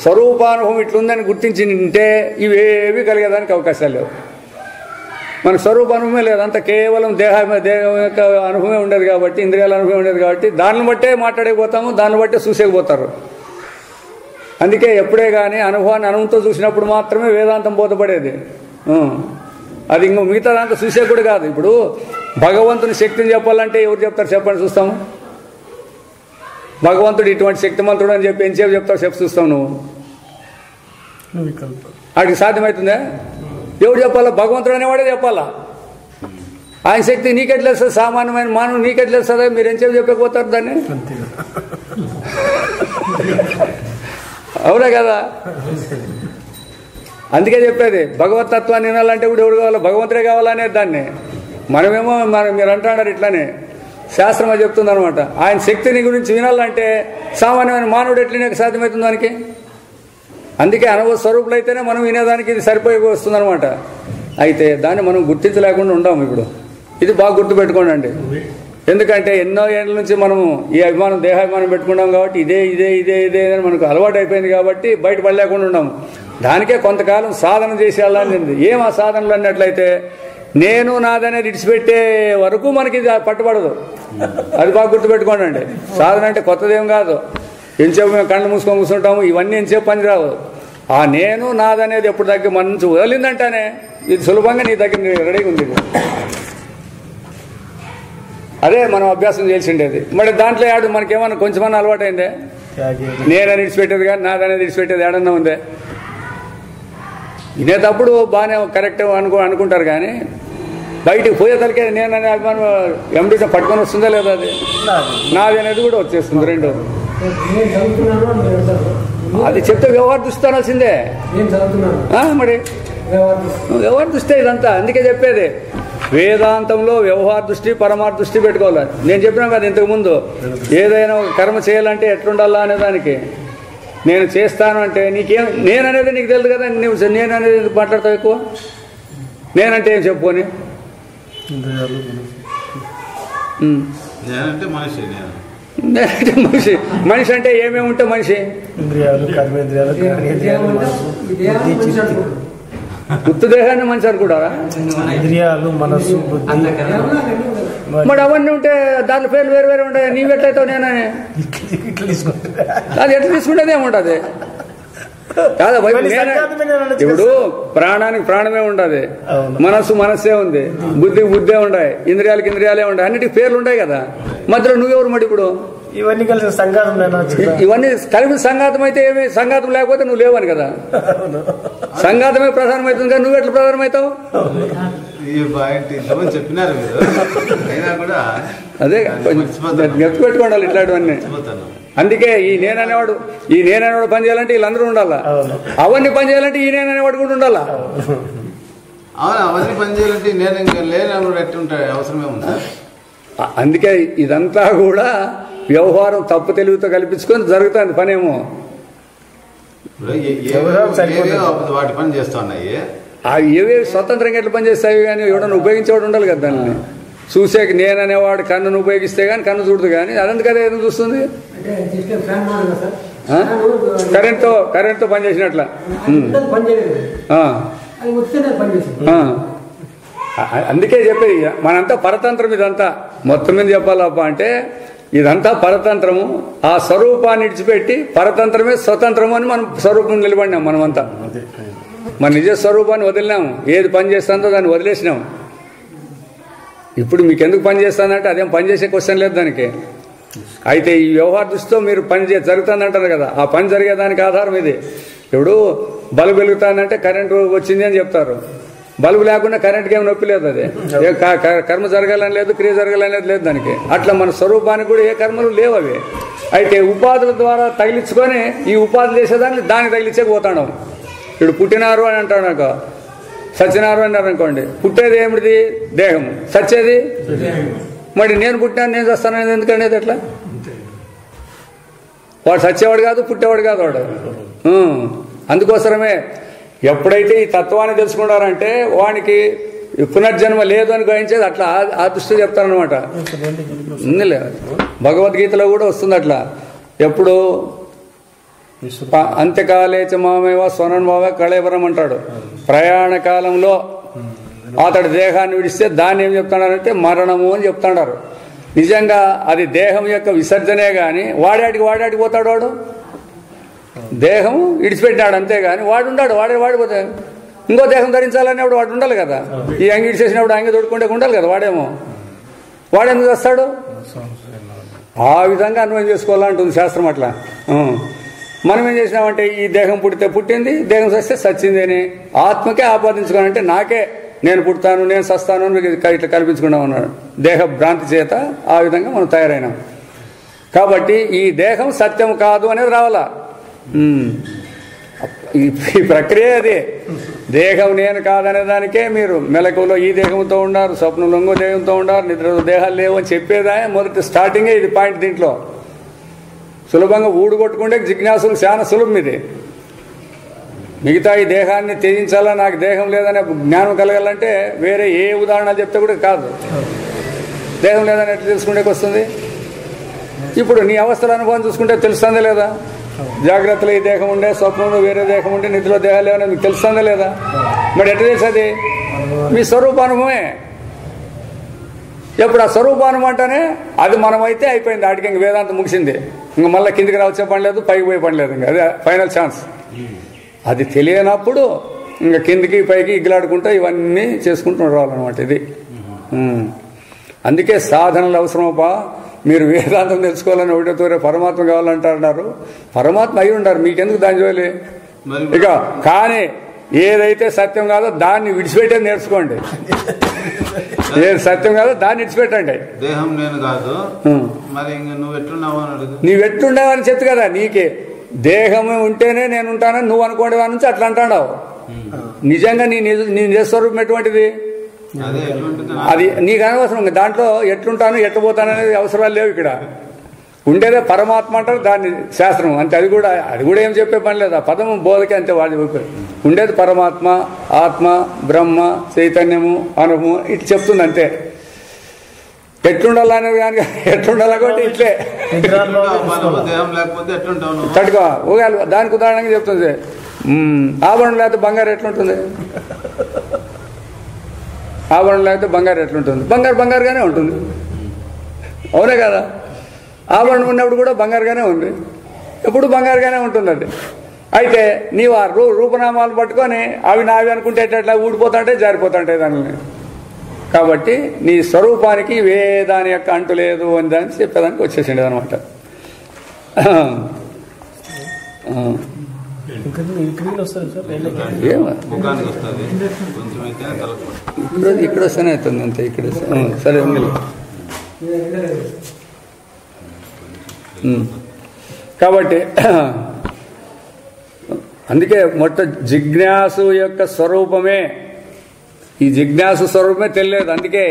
స్వరూపానుభవం ఇట్లుందని గుర్తించి ఉంటే ఇవేవి కలిగేదానికి అవకాశాలు లేవు. మనకు స్వరూపానుభవమే లేదు, అంత కేవలం దేహం యొక్క అనుభవమే ఉండేది కాబట్టి, ఇంద్రియాల అనుభవం ఉండేది కాబట్టి దాన్ని బట్టే మాట్లాడకపోతాము, దాన్ని బట్టే చూసేకపోతారు. అందుకే ఎప్పుడే కానీ అనుభవాన్ని అనుభవంతో చూసినప్పుడు మాత్రమే వేదాంతం బోధపడేది. అది ఇంకో మిగతా దాంతో చూసే కూడా కాదు. ఇప్పుడు భగవంతుని శక్తిని చెప్పాలంటే ఎవరు చెప్తారు చెప్పండి, చూస్తాము. భగవంతుడు ఇటువంటి శక్తిమంతుడు అని చెప్పి ఎంతసేపు చెప్తావు, చెప్పు చూస్తావు నువ్వు. వాడికి సాధ్యమవుతుందా? ఎవడు చెప్పాలా? భగవంతుడు అనేవాడే చెప్పాలా. ఆయన శక్తి నీకెట్లేస్తుంది? సామాన్యమైన మానవుడు నీకెట్లేస్తుందా? మీరు ఎంతసేపు చెప్పకపోతారు దాన్ని? అవునా కదా? అందుకే చెప్పేది భగవతత్వాన్ని వినాలంటే కూడా ఎవడు కావాలా? భగవంతుడే కావాలనేది దాన్ని. మనమేమో మీరు అంటున్నారు ఇట్లానే శాస్త్రం అది చెప్తుంది అనమాట. ఆయన శక్తిని గురించి వినాలంటే సామాన్యమైన మానవుడు ఎట్లనే సాధ్యమవుతుంది దానికి. అందుకే అనుభవ స్వరూపులు అయితేనే మనం వినేదానికి ఇది సరిపోయి వస్తుంది అనమాట. అయితే దాన్ని మనం గుర్తించలేకుండా ఉండాము. ఇప్పుడు ఇది బాగా గుర్తుపెట్టుకోండి అండి. ఎందుకంటే ఎన్నో ఏళ్ళ నుంచి మనము ఈ అభిమానం, దేహాభిమానం పెట్టుకున్నాం కాబట్టి ఇదే ఇదే ఇదే ఇదే అని మనకు అలవాటు అయిపోయింది కాబట్టి బయటపడలేకుండా ఉన్నాము. దానికే కొంతకాలం సాధన చేసి వెళ్ళాలని. ఏం ఆ సాధనలు అన్నట్లయితే నేను నాదనేది ఇడిచిపెట్టే వరకు మనకి ఇది పట్టుబడదు. అది బాగా గుర్తుపెట్టుకోండి అండి. సాధన అంటే కొత్తదేం కాదు. ఎంతసేపు మేము కళ్ళు మూసుకొని కూర్చుంటాము, ఇవన్నీ ఎంతసేపు పని రావు. ఆ నేను నాదనేది ఎప్పుడు దగ్గర మంచి వదిలిందంటానే ఇది సులభంగా నీ దగ్గర రెడీగా ఉంది. అదే మనం అభ్యాసం చేసిండేది. మరి దాంట్లో ఆడు మనకేమన్నా కొంచెమన్నా అలవాటైందే? నేనని విడిచిపెట్టేది కానీ నాదనేది విడిచిపెట్టేది ఏడన్నా ఉందే? వినేటప్పుడు బాగానే కరెక్ట్ అనుకుంటారు కానీ బయటికి పోయేసరికి నేననే అభిమానం ఎంబీగా పట్టుకొని వస్తుందా లేదా? అది నాది అనేది కూడా వచ్చేస్తుంది రెండు. అది చెప్తే వ్యవహార దృష్టి అనాల్సిందే మరి. వ్యవహార దృష్టి ఇదంతా. అందుకే చెప్పేది వేదాంతంలో వ్యవహార దృష్టి పరమార్థ దృష్టి పెట్టుకోవాలి. నేను చెప్పినా కదా ఇంతకుముందు, ఏదైనా ఒక కర్మ చేయాలంటే ఎట్లుండాలా అనే దానికి నేను చేస్తాను అంటే నీకేం నేననేది నీకు తెలియదు కదా. నువ్వు నేను అనేది మాట్లాడతావు ఎక్కువ. నేనంటే ఏం చెప్పుకొని నేనంటే మనిషి. నేనంటే మనిషి. మనిషి అంటే ఏమేమి ఉంటే మనిషి? గుర్తు దేహాన్ని మనిషి అనుకుంటారా? ఇంద్రియాలు, మనసు, మరి అవన్నీ ఉంటే దాని పేర్లు వేరు వేరే ఉంటాయి. నీవెట్లయితావు నేనని అది ఎట్లా తీసుకుంటేది ఏముంటది కాదా? ఇప్పుడు ప్రాణానికి ప్రాణమే ఉండదు, మనస్సు మనస్సే ఉంది, బుద్ధికి బుద్ధే ఉండాయి, ఇంద్రియాలకు ఇంద్రియాలే ఉండాయి, అన్నిటికీ పేర్లు ఉంటాయి కదా. మధ్యలో నువ్వెవరు మరి? ఇప్పుడు ఇవన్నీ కలిసి సంఘాతం, ఇవన్నీ కలిపి సంఘాతం అయితే ఏమి? సంఘాతం లేకపోతే నువ్వు లేవని కదా. సంఘాతమే ప్రధానమవుతుంది కదా, నువ్వు ఎట్లా ప్రధానమవుతావు? చెప్పినారు అయినా కూడా అదే నెప్పు పెట్టుకోండి ఇట్లాంటివన్నీ. అందుకే ఈ నేననేవాడు పని చేయాలంటే వీళ్ళందరూ ఉండాలా. అవన్నీ పని చేయాలంటే ఈ నేననేవాడు కూడా ఉండాలా. అవును, అవన్నీ పని చేయాలంటే నేను ఇంకా లేనప్పుడు ఎట్టుంటాయి, అవసరమే ఉంది. అందుకే ఇదంతా కూడా వ్యవహారం తప్పు తెలివితో కల్పించుకొని జరుగుతుంది పనేమో. వాటి పని చేస్తా ఉన్నాయి. ఏవేవి స్వతంత్రంగా ఎట్లా పనిచేస్తాయి కానీ ఎవడన్నా ఉపయోగించేవాడు ఉండాలి కదా. దాన్ని చూసేకి నేననేవాడు కన్నును ఉపయోగిస్తే కానీ కన్ను చూడదు కానీ అదంతకదే ఏదో చూస్తుంది. కరెంట్తో పనిచేసినట్ల. అందుకే చెప్పేది మనంతా పరతంత్రం. ఇదంతా మొత్తం మీద చెప్పాలప్ప అంటే ఇదంతా పరతంత్రము. ఆ స్వరూపాన్ని ఇడిచిపెట్టి పరతంత్రమే స్వతంత్రము అని మనం స్వరూపం నిలబడినాం. మనమంతా మన నిజ స్వరూపాన్ని వదిలినాము. ఏది పని చేస్తుందో దాన్ని వదిలేసినాం. ఇప్పుడు మీకు ఎందుకు పని చేస్తుందంటే అదేం పని చేసే క్వశ్చన్ లేదు దానికి. అయితే ఈ వ్యవహార దృష్టితో మీరు పని జరుగుతుందంటారు కదా, ఆ పని జరిగేదానికి ఆధారం ఇది. ఇప్పుడు బల్బు వెలుగుతుందంటే కరెంటు వచ్చింది అని చెప్తారు. బల్బు లేకుండా కరెంట్కి ఏమి నొప్పి లేదు. అది కర్మ జరగాలని లేదు, క్రియ జరగాలనేది లేదు దానికి. అట్లా మన స్వరూపానికి కూడా ఏ కర్మలు లేవు అవి. అయితే ఉపాధుల ద్వారా తగిలించుకొని ఈ ఉపాధులు చేసేదాన్ని దానికి తగిలించకపోతాడు. ఇప్పుడు పుట్టినారు అని అంటాడు నాకు, సచ్చినారు అన్నారు అనుకోండి. పుట్టేది ఏమిటిది? దేహము. సచ్చేది మరి నేను పుట్టినాను నేను చస్తాను ఎందుకనేది ఎట్లా? వాడు సచ్చేవాడు కాదు, పుట్టేవాడు కాదు వాడు. అందుకోసమే ఎప్పుడైతే ఈ తత్వాన్ని తెలుసుకున్నారంటే వానికి పునర్జన్మ లేదు అని గ్రహించేది అట్లా ఆ దృష్టి చెప్తారనమాట. ఉందిలే భగవద్గీతలో కూడా వస్తుంది అట్లా. ఎప్పుడు అంత్యకాలేచ మామేవ స్వనన్మావ కళేవరం అంటాడు. ప్రయాణ కాలంలో అతడు దేహాన్ని విడిస్తే దాన్ని ఏం చెప్తున్నాడంటే మరణము అని చెప్తున్నారు. నిజంగా అది దేహం యొక్క విసర్జనే గాని వాడాడికి పోతాడు. వాడు దేహం ఇడిచిపెట్టాడు అంతేగాని వాడుండాడు, వాడిపోతే ఇంకో దేహం ధరించాలనేప్పుడు వాడు ఉండాలి కదా. ఈ అంగి ఇడిచేసినప్పుడు అంగి తోడుకుంటే ఉండాలి కదా. వాడెందుకు వస్తాడు? ఆ విధంగా అన్వయం చేసుకోవాలంటుంది శాస్త్రం. అట్లా మనం ఏం చేసినామంటే ఈ దేహం పుట్టితే పుట్టింది, దేహం సస్తే సచ్చింది అని ఆత్మకే ఆపాదించుకోవాలంటే నాకే నేను పుడతాను నేను సస్తాను అని ఇట్లా కల్పించుకున్నాం అన్నాడు. దేహ భ్రాంతి చేత ఆ విధంగా మనం తయారైనాం. కాబట్టి ఈ దేహం సత్యం కాదు అనేది రావాలా. ఈ ప్రక్రియ అది. దేహం నేను కాదనే దానికే మీరు మెలకువలో ఈ దేహంతో ఉన్నారు, స్వప్నంలో ఇంకో దేహంతో ఉన్నారు, నిద్రలో దేహాలు లేవు అని చెప్పేదా మొదటి స్టార్టింగే ఇది పాయింట్. దీంట్లో సులభంగా ఊడుకొట్టుకుంటే జిజ్ఞాసులు చాలా సులభం ఇది. మిగతా ఈ దేహాన్ని త్యజించాలా, నాకు దేహం లేదనే జ్ఞానం కలగాలంటే వేరే ఏ ఉదాహరణలు చెప్తే కూడా కాదు. దేహం లేదని ఎట్లా తెలుసుకుంటేకి వస్తుంది? ఇప్పుడు నీ అవస్థల అనుభవం చూసుకుంటే తెలుస్తుందా లేదా? జాగ్రత్తలో ఈ దేహం ఉండే, స్వప్నంలో వేరే దేహం ఉండే, నిద్రలో దేహాలు లేవని మీకు తెలుస్తుందా లేదా? మరి ఎట్లా తెలుస్తుంది? మీ స్వరూపానుభవమే. ఎప్పుడు ఆ స్వరూపానుభవం అంటేనే అది మనమైతే అయిపోయింది. ఆడికి ఇంక వేదాంతం ముగిసింది. ఇంక మళ్ళీ కిందికి రావచ్చే పని లేదు, పైకి పోయే పని లేదు. ఇంకా అదే ఫైనల్ ఛాన్స్. అది తెలియనప్పుడు ఇంకా కిందికి పైకి ఇగ్గులాడుకుంటూ ఇవన్నీ చేసుకుంటూ రావాలన్నమాట ఇది. అందుకే సాధనలు అవసరమప్పా. మీరు వేదాంతం తెలుసుకోవాలని ఒకటో తోరే పరమాత్మ కావాలంటున్నారు. పరమాత్మ అయి ఉంటారు, మీకెందుకు దాని జోలి? ఇక కానీ ఏదైతే సత్యం కాదో దాన్ని విడిచిపెట్టే నేర్చుకోండి. ఏది సత్యం కాదో దాన్ని విడిచిపెట్టండి. దేహం నేను కాదు, మరి నువ్వు ఎట్లున్నావు అని అడుగు. నువ్వు ఎట్లుండేవని చెప్తు కదా, నీకే దేహం ఉంటేనే నేను ఉంటానని నువ్వు అనుకోండి వాడి నుంచి అట్లా అంటాడావు. నిజంగా నీ నిజస్వరూపం ఎటువంటిది? అది నీకు అనవసరం. దాంట్లో ఎట్లుంటాను ఎట్లుపోతాను అనేది అవసరాలు లేవు. ఇక్కడ ఉండేదే పరమాత్మ అంటారు, దాన్ని శాస్త్రం అంతే. అది కూడా ఏం చెప్పే పని లేదు. ఆ పదము బోధకే అంతే. వాళ్ళు ఉండేది పరమాత్మ, ఆత్మ, బ్రహ్మ, చైతన్యము, అనుభవం ఇట్లా చెప్తుంది అంతే. ఎట్లుండాలనేది కానీ ఎట్లుండాలి కాబట్టి ఇట్లే తట్టుకో. దానికి ఉదాహరణగా చెప్తుంది, ఆభరణం లేకపోతే బంగారు ఎట్లుంటుంది? ఆభరణం లేకపోతే బంగారు ఎట్లుంటుంది? బంగారుగానే ఉంటుంది, అవునే కదా? ఆభరణం ఉన్నప్పుడు కూడా బంగారుగానే ఉంది, ఎప్పుడు బంగారుగానే ఉంటుంది అది. అయితే నీవు ఆ రూపనామాలు పట్టుకొని అవి నావి అనుకుంటే ఎట్లా ఊడిపోతుంటే జారిపోతుంటాయి దానిని. కాబట్టి నీ స్వరూపానికి వేదాని యొక్క అంటు లేదు అని దాన్ని చెప్పేదానికి వచ్చేసింది అనమాట. ఇక్కడ వస్తేనే అవుతుంది అంతే. ఇక్కడ సరే కాబట్టి అందుకే జిజ్ఞాసు యొక్క స్వరూపమే, ఈ జిజ్ఞాసు స్వరూపమే తెలియదు. అందుకే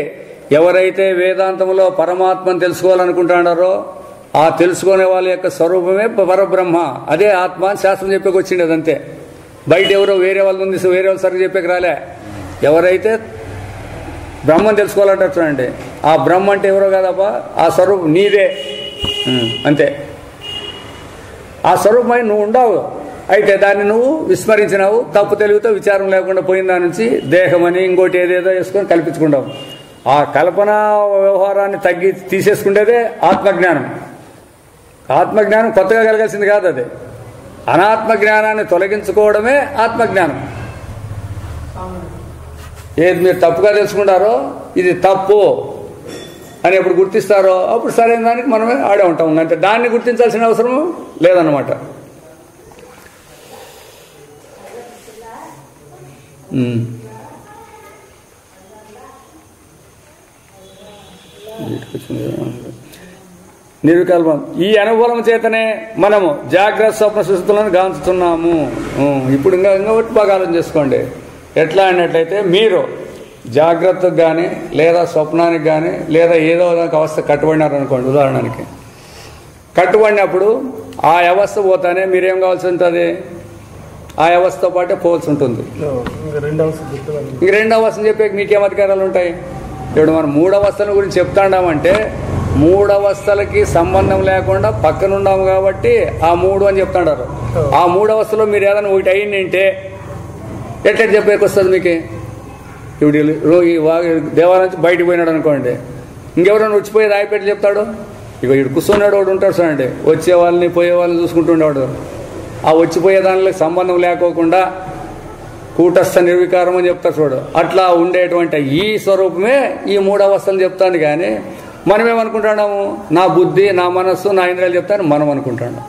ఎవరైతే వేదాంతంలో పరమాత్మను తెలుసుకోవాలనుకుంటున్నారో ఆ తెలుసుకునే వాళ్ళ యొక్క స్వరూపమే పరబ్రహ్మ, అదే ఆత్మ అని శాస్త్రం చెప్పేకి వచ్చింది. అదంతే. బయట ఎవరో వేరే వాళ్ళు ఉంది, వేరే వాళ్ళు సరిగ్గా చెప్పేకి రాలే. ఎవరైతే బ్రహ్మను తెలుసుకోవాలంటారు చూడండి, ఆ బ్రహ్మ అంటే ఎవరో కాదప్పా, ఆ స్వరూపం నీదే అంతే. ఆ స్వరూపమై నువ్వు ఉండవు. అయితే దాన్ని నువ్వు విస్మరించినావు, తప్పు తెలివితో విచారం లేకుండా పోయిన దాని నుంచి దేహమని ఇంకోటి ఏదేదో వేసుకొని కల్పించుకుంటావు. ఆ కల్పన వ్యవహారాన్ని తీసేసుకునేదే ఆత్మజ్ఞానం. ఆత్మజ్ఞానం కొత్తగా కలగాల్సింది కాదు, అది అనాత్మ జ్ఞానాన్ని తొలగించుకోవడమే ఆత్మజ్ఞానం. ఏది మీరు తప్పుగా తెలుసుకుంటారో ఇది తప్పు అని ఎప్పుడు గుర్తిస్తారో అప్పుడు సరైన దానికి మనమే ఆడే ఉంటాం. అంటే దాన్ని గుర్తించాల్సిన అవసరం లేదన్నమాట. నిర్వికల్పం. ఈ అనుభవం చేతనే మనము జాగ్రత్త స్వప్న సుషుప్తులను గాంచుతున్నాము. ఇప్పుడు ఇంకా ఒకటి బాగా ఆలోచన చేసుకోండి. ఎట్లా అన్నట్లయితే మీరు జాగ్రత్తకు కానీ లేదా స్వప్నానికి కానీ లేదా ఏదో ఒక అవస్థ కట్టుబడినారనుకోండి. ఉదాహరణకి కట్టుబడినప్పుడు ఆ అవస్థ పోతానే మీరేం కావాల్సి ఉంటుంది? ఆ అవస్థతో పాటే పోవాల్సి ఉంటుంది. ఇంక రెండు అవస్థను చెప్పే మీకేం అధికారాలు ఉంటాయి? ఇప్పుడు మనం మూడవస్థల గురించి చెప్తాండామంటే మూడవస్థలకి సంబంధం లేకుండా పక్కనున్నాము కాబట్టి ఆ మూడు అని చెప్తాడారు. ఆ మూడవస్థలో మీరు ఏదైనా ఒకటి అయ్యిందంటే ఎట్లా చెప్పేకి వస్తుంది మీకు? ఇప్పుడు దేవాలయం నుంచి బయటకు పోయినాడు అనుకోండి, ఇంకెవరైనా వచ్చిపోయేది ఆయపెట్టి చెప్తాడు. ఇక ఇక్కడ కూర్చున్నాడు వాడు ఉంటాడు చూడండి, వచ్చే వాళ్ళని పోయే వాళ్ళని చూసుకుంటుండేవాడు. ఆ వచ్చిపోయే దానికి సంబంధం లేకోకుండా కూటస్థ నిర్వికారం అని చెప్తారు చూడు. అట్లా ఉండేటువంటి ఈ స్వరూపమే ఈ మూడవస్థలు చెప్తాను. కానీ మనమేమనుకుంటున్నాము? నా బుద్ధి, నా మనస్సు, నా ఇంద్రియాలు చెప్తాను మనం అనుకుంటున్నాం.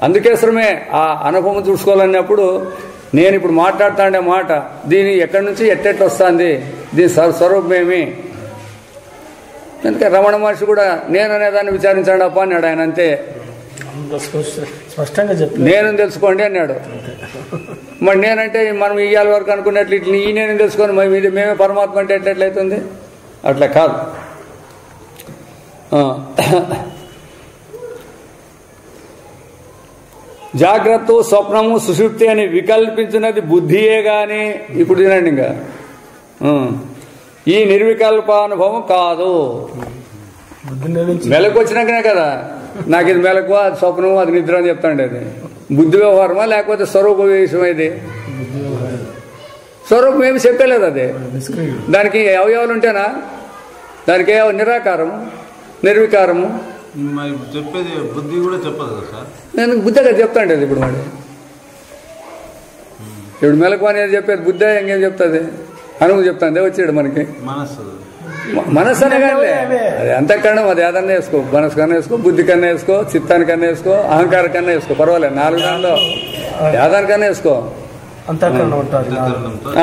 అందుకోసమే ఆ అనుభవం చూసుకోవాలన్నప్పుడు నేను ఇప్పుడు మాట్లాడుతాండే మాట దీని ఎక్కడి నుంచి ఎట్టెట్లు వస్తుంది, దీని స్వరూపమేమి. అందుకే రమణ మహర్షి కూడా నేను అనేదాన్ని విచారించాడు అప్ప అన్నాడు ఆయన. అంతే స్పష్టంగా చెప్పి నేను తెలుసుకోండి అన్నాడు. మరి నేనంటే మనం ఇయ్యాల వరకు అనుకున్నట్లు ఇట్లా ఈ నేను తెలుసుకొని మేమే పరమాత్మ అంటే ఎట్లయితుంది? అట్లా కాదు. జాగ్రత్త, స్వప్నము, సుషుప్తి అని వికల్పించినది బుద్ధియే గాని ఇప్పుడు తినండి ఇంకా ఈ నిర్వికల్పానుభవం కాదు. మెలకు వచ్చినాకనే కదా నాకు ఇది మెలకు, అది స్వప్నము, అది నిద్ర అని చెప్తాండి. అది బుద్ధి వ్యవహారమా లేకపోతే స్వరూప విషయం? ఇది స్వరూపం ఏమి చెప్పలేదు. అది దానికి అవయవాలు ఉంటేనా? దానికి నిరాకారము, నిర్వికారము. చెప్పేది బుద్ధి కూడా చెప్పదు కదా సార్. నేను బుద్ధి కదా చెప్తాండి. అది ఇప్పుడు వాడు ఇప్పుడు మెలకు అనేది చెప్పేది బుద్ధి ఇంకేం చెప్తుంది అనుభవం చెప్తాందే వచ్చాడు మనకి మనస్సు అనగానే అది అంతఃకరణం. అది ఏదన్నా వేసుకో, మనసు కన్నా వేసుకో, బుద్ధి కన్నా వేసుకో, చిత్తానికన్నా వేసుకో, అహంకారం కన్నా వేసుకో, పర్వాలేదు. 4 దాంట్లో ఏదానికన్నా వేసుకో.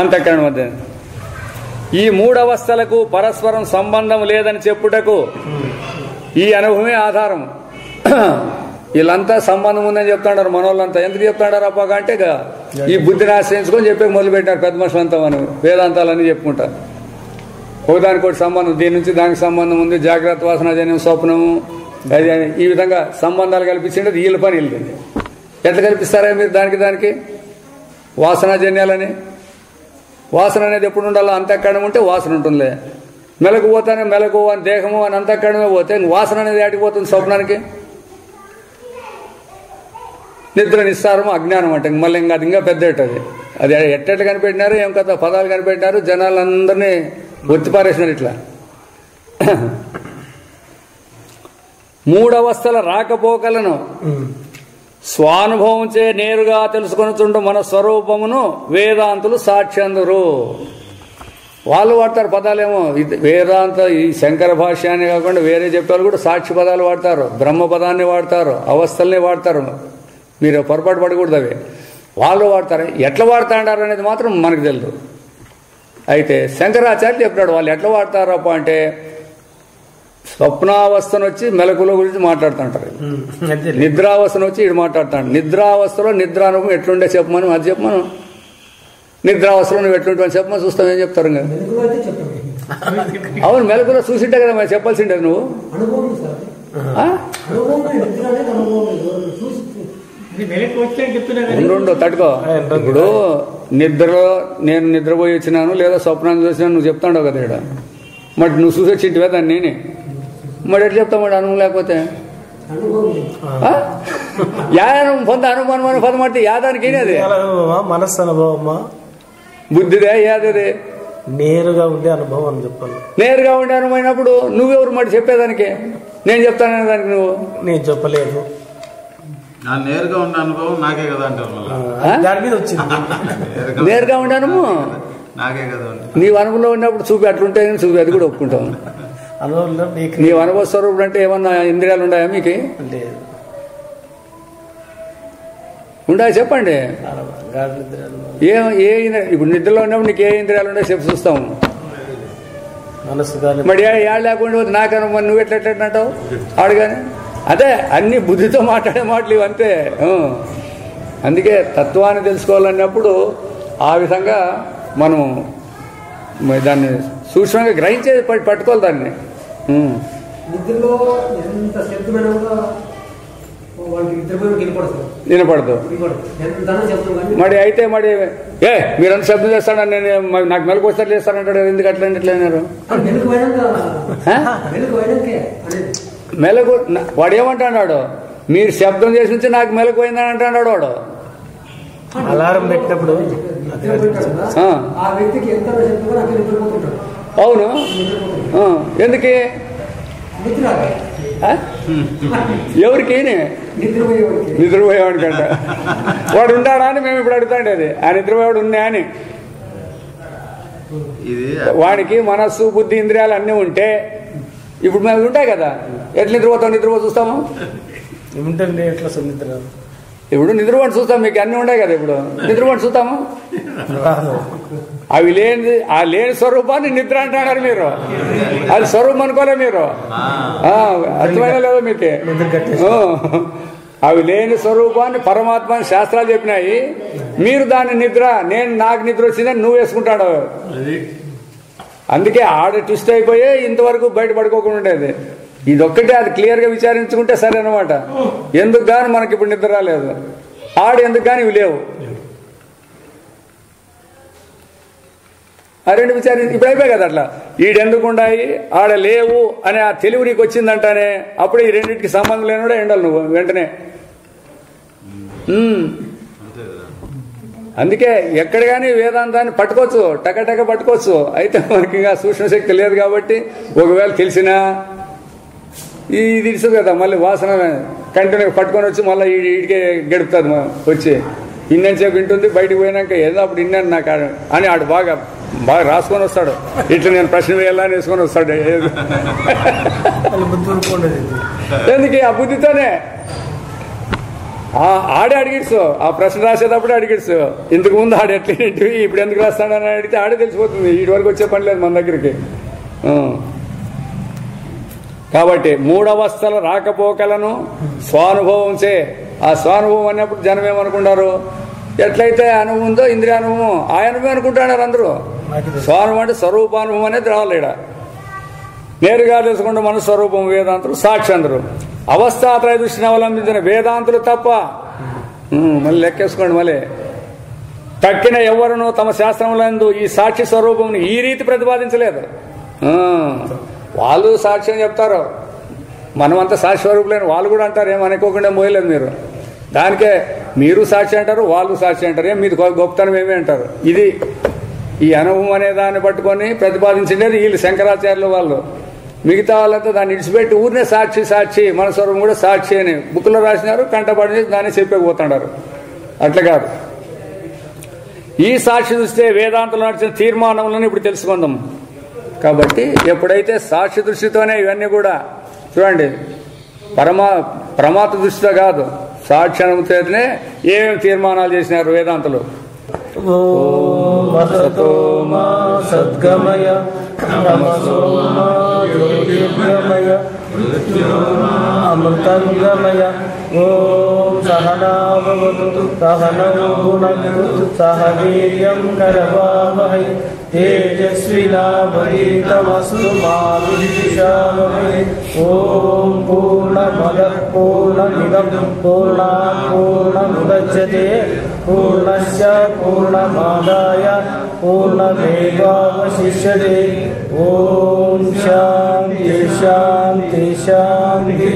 అంతఃకరణం మధ్య ఈ 3 అవస్థలకు పరస్పరం సంబంధం లేదని చెప్పుటకు ఈ అనుభవమే ఆధారం. వీళ్ళంతా సంబంధం ఉందని చెప్తాడారు మనోళ్ళంతా. ఎందుకు చెప్తాడారు అప్పాక అంటే ఈ బుద్ధిని ఆశ్రయించుకొని చెప్పే మొదలుపెట్టారు పెద్ద మనుషులంతా. మనం వేదాంతాలన్నీ చెప్పుకుంటారు. ఒకదానికోటి సంబంధం, దీని నుంచి దానికి సంబంధం ఉంది. జాగ్రత్త, వాసన, జన్యం, స్వప్నము, అది ఈ విధంగా సంబంధాలు కల్పించింది. వీళ్ళ పని వీళ్ళది. ఎట్లా కల్పిస్తారా మీరు దానికి వాసనాజన్యాలని? వాసన అనేది ఎప్పుడు ఉండాలో అంతఃకరణం ఉంటే వాసన ఉంటుందిలే. మెలకు పోతానే మెలకు అని దేహము అని అంతఃకరణమే పోతే వాసన అనేది ఆటిపోతుంది స్వప్నానికి. నిద్ర నిస్సారము అజ్ఞానం అంటే మళ్ళీ ఇంకా అది ఇంకా పెద్ద అది. అది ఎట్టెట్లు కనిపెట్టినారు, ఏం కథ పదాలు కనిపెట్టినారు, జనాలందరినీ ఒత్తిపారేసినారు ఇట్లా. 3 అవస్థల రాకపోకలను స్వానుభవంచే నేరుగా తెలుసుకొనుచుండు మన స్వరూపమును వేదాంతులు సాక్ష్యందురు. వాళ్ళు వాడతారు పదాలేమో. వేదాంత ఈ శంకర భాష్యాన్ని కాకుండా వేరే చెప్పేవాళ్ళు కూడా సాక్షి పదాలు వాడతారు, బ్రహ్మ పదాన్ని వాడతారు, అవస్థల్ని వాడతారు. మీరు పొరపాటు పడకూడదు. అవి వాళ్ళు వాడతారు. ఎట్లా వాడుతాడారు అనేది మాత్రం మనకు తెలియదు. అయితే శంకరాచార్యులు చెప్పాడు వాళ్ళు ఎట్లా వాడతారప్ప అంటే స్వప్నావస్థను వచ్చి మెలకుల గురించి మాట్లాడుతుంటారు. నిద్రావస్థను వచ్చి ఇటు మాట్లాడుతాడు. నిద్రావస్థలో నిద్రానుభవం ఎట్లుండే చెప్పమని అది చెప్పమను. నిద్రావస్థలో నువ్వు ఎట్లుంటావు చెప్పమని చూస్తాం. ఏం చెప్తారు ఇంకా? అవును, మెలకులో చూసింటే కదా మరి చెప్పాల్సిండే నువ్వు. రెండు తట్టుకో. ఇప్పుడు నిద్రలో నేను నిద్రపోయి వచ్చినాను లేదా స్వప్నాన్ని చూసినా నువ్వు చెప్తాడు కదా ఇక్కడ. మరి నువ్వు చూసి వచ్చింటివే దాన్ని నేనే. మరి ఎట్లా చెప్తావు మరి అనుభవం లేకపోతే? యానం పొంద అనుమానం పదం అంటే యాదానికి అది మనస్సు అనుభవమా బుద్ధిదే యాదదే నేరుగా ఉండే అనుభవం అని చెప్పాలి. నేరుగా ఉండే అనుభవం అయినప్పుడు నువ్వెవరు మరి చెప్పేదానికి? నేను చెప్తాననే దానికి నువ్వు నేను చెప్పలేదు. నేరుగా ఉండే అనుభవం నాకే కదా అంటారు. దాని మీద వచ్చింది నేరుగా ఉండే అనుభవం నాకే కదా. నీవు అనుభవంలో ఉన్నప్పుడు చూపి అట్లుంటే చూపి అది కూడా ఒప్పుకుంటావు. అనుభవంలో నీవు అనుభవ స్వరూపుడు అంటే ఏమన్నా ఇంద్రియాలు ఉన్నాయా మీకు? ఉండా చెప్పండి. ఏ ఇప్పుడు నిద్రలో ఉన్నప్పుడు నీకు ఏ ఇంద్రియాలు ఉండే చెప్పి చూస్తాము. మరి ఏడు లేకుండా నాకు అనుభవం నువ్వు ఎట్లంటావు ఆడుగానే. అదే అన్ని బుద్ధితో మాట్లాడే మాటలు ఇవంతే. అందుకే తత్వాన్ని తెలుసుకోవాలన్నప్పుడు ఆ విధంగా మనం దాన్ని సూక్ష్మంగా గ్రహించేది పట్టుకోవాలి దాన్ని. నిద్రలో ఎంత శబ్దమైన వినపడదు. మరి అయితే మరి మీరంత శబ్దం చేస్తాడని నేను నాకు మెలకు వస్తారు చేస్తానంటాడు. ఎందుకు అట్లా ఎట్లయినారు? మెలకు వాడు ఏమంటాడు? మీరు శబ్దం చేసి నుంచి నాకు మెలకు పోయిందని అంటాడు వాడు. అలారం పెట్టినప్పుడు అవును. ఎందుకు? ఎవరికి? నిద్రపోయేవాడికంట. వాడు ఉంటాడా అని మేము ఇప్పుడు అడుగుతాండి. అది ఆ నిద్రపోయేవాడు ఉన్నా అని. వాడికి మనస్సు బుద్ధి ఇంద్రియాలు అన్నీ ఉంటే ఇప్పుడు మేము ఉంటాయి కదా. ఎట్లా నిద్రపోతాం? నిద్రపో చూస్తాము. ఇప్పుడు నిద్రపోని చూస్తాం. మీకు అన్నీ ఉన్నాయి కదా. ఇప్పుడు నిద్రపోని చూస్తాము. అవి లేని ఆ లేని స్వరూపాన్ని నిద్ర అంటున్నారు మీరు. అది స్వరూపం అనుకోలే మీరు. అర్థమైనా లేదా మీకు? అవి లేని స్వరూపాన్ని పరమాత్మ శాస్త్రాలు చెప్పినాయి. మీరు దాన్ని నిద్ర, నేను నాకు నిద్ర వచ్చిందని నువ్వు వేసుకుంటాడు. అందుకే ఆడ ట్విస్ట్ అయిపోయి ఇంతవరకు బయటపడుకోకుండా ఉండేది. ఇదొక్కటే అది క్లియర్గా విచారించుకుంటే సరే అనమాట. ఎందుకు కానీ మనకి ఇప్పుడు నిద్ర రాలేదు, ఆడ ఎందుకు కానీ ఇవి లేవు. ఆ రెండు విచారించి ఇప్పుడు అయిపోయాయి కదా. అట్లా ఈడెందుకు ఉండాయి ఆడ లేవు అనే ఆ తెలివి నీకు వచ్చిందంటానే అప్పుడు ఈ రెండింటికి సంబంధం లేనివాడే ఎండాలి నువ్వు వెంటనే. అందుకే ఎక్కడ కానీ వేదాంతాన్ని పట్టుకోవచ్చు, టకటక పట్టుకోవచ్చు. అయితే మనకి ఇంకా సూక్ష్మశక్తి లేదు కాబట్టి ఒకవేళ తెలిసినా ఇది తెలుసు కదా. మళ్ళీ వాసన కంటిన్యూ పట్టుకొని వచ్చి మళ్ళీ ఈడికే గడుపుతుంది వచ్చి. ఇన్నంచేపు వింటుంది, బయటకు పోయినాక ఏదో అప్పుడు ఇన్నాను నాకు అని ఆడు బాగా రాసుకొని వస్తాడు. ఇట్లా నేను ప్రశ్న వేయాలని వేసుకొని వస్తాడు. ఎందుకు ఆ బుద్ధితోనే ఆడే అడిగిడ్సు, ఆ ప్రశ్న రాసేటప్పుడు అడిగిడ్సు. ఇంతకు ముందు ఆడు ఎట్లేంటివి ఇప్పుడు ఎందుకు రాస్తాడని అడిగితే ఆడే తెలిసిపోతుంది. ఇటు వరకు వచ్చే పని లేదు మన దగ్గరికి. కాబట్టి మూడవస్థల రాకపోకలను స్వానుభవంచే. ఆ స్వానుభవం అన్నప్పుడు జనం ఏమనుకుంటారు, ఎట్లయితే అనుభవం ఉందో ఇంద్రియ అనుభవం ఆ అనుభవం అనుకుంటున్నారు అందరూ. స్వానుభవం అంటే స్వరూపానుభవం అనేది రాలేడ. నేరుగా తెలుసుకుంటే మన స్వరూపం వేదాంతులు, సాక్షి అందరు. అవస్థాత్రయ దృష్టిని అవలంబించిన వేదాంతులు తప్ప మళ్ళీ లెక్కేసుకోండి. మళ్ళీ తక్కిన ఎవరునూ తమ శాస్త్రములందు ఈ సాక్షి స్వరూపం ఈ రీతి ప్రతిపాదించలేదు. వాళ్ళు సాక్షి అని చెప్తారు, మనమంతా సాక్షి స్వరూపులేని వాళ్ళు కూడా అంటారు. ఏమనుకోకుండా మోయలేదు మీరు. దానికే మీరు సాక్షి అంటారు, వాళ్ళు సాక్షి అంటారు. మీది గొప్పతనం ఏమి అంటారు. ఇది ఈ అనుభవం అనే దాన్ని పట్టుకొని ప్రతిపాదించిండేది వీళ్ళు శంకరాచార్యులు వాళ్ళు. మిగతా వాళ్ళంతా దాన్ని ఇడిచిపెట్టి ఊరినే సాక్షి సాక్షి మన స్వరూపం కూడా సాక్షి అని బుక్లో రాసినారు, కంటపడి దాన్ని చెప్పకపోతాడారు. అట్లా కాదు. ఈ సాక్షి చూస్తే వేదాంతంలో నడిచిన తీర్మానములను ఇప్పుడు తెలుసుకుందాం. కాబట్టి ఎప్పుడైతే సాక్షి దృష్టితోనే ఇవన్నీ కూడా చూడండి, ప్రమాత దృష్టితో కాదు, సాక్షి అనుమతితోనే ఏమేమి తీర్మానాలు చేసినారు వేదాంతులు. సద్గమయ జ్యోతిర్గమయ అమృతంగమయ. ఓం సహనావతు సహనౌ భునక్తు సహ వీర్యం కరవావహై తేజస్వినావధీతమస్తు మా విద్విషావహై. ఓం పూర్ణమదః పూర్ణమిదం పూర్ణాత్ పూర్ణముదచ్యతే పూర్ణస్య పూర్ణమాదాయ పూర్ణమేవావశిష్యతే. ఓం శాంతి శాంతి శాంతి.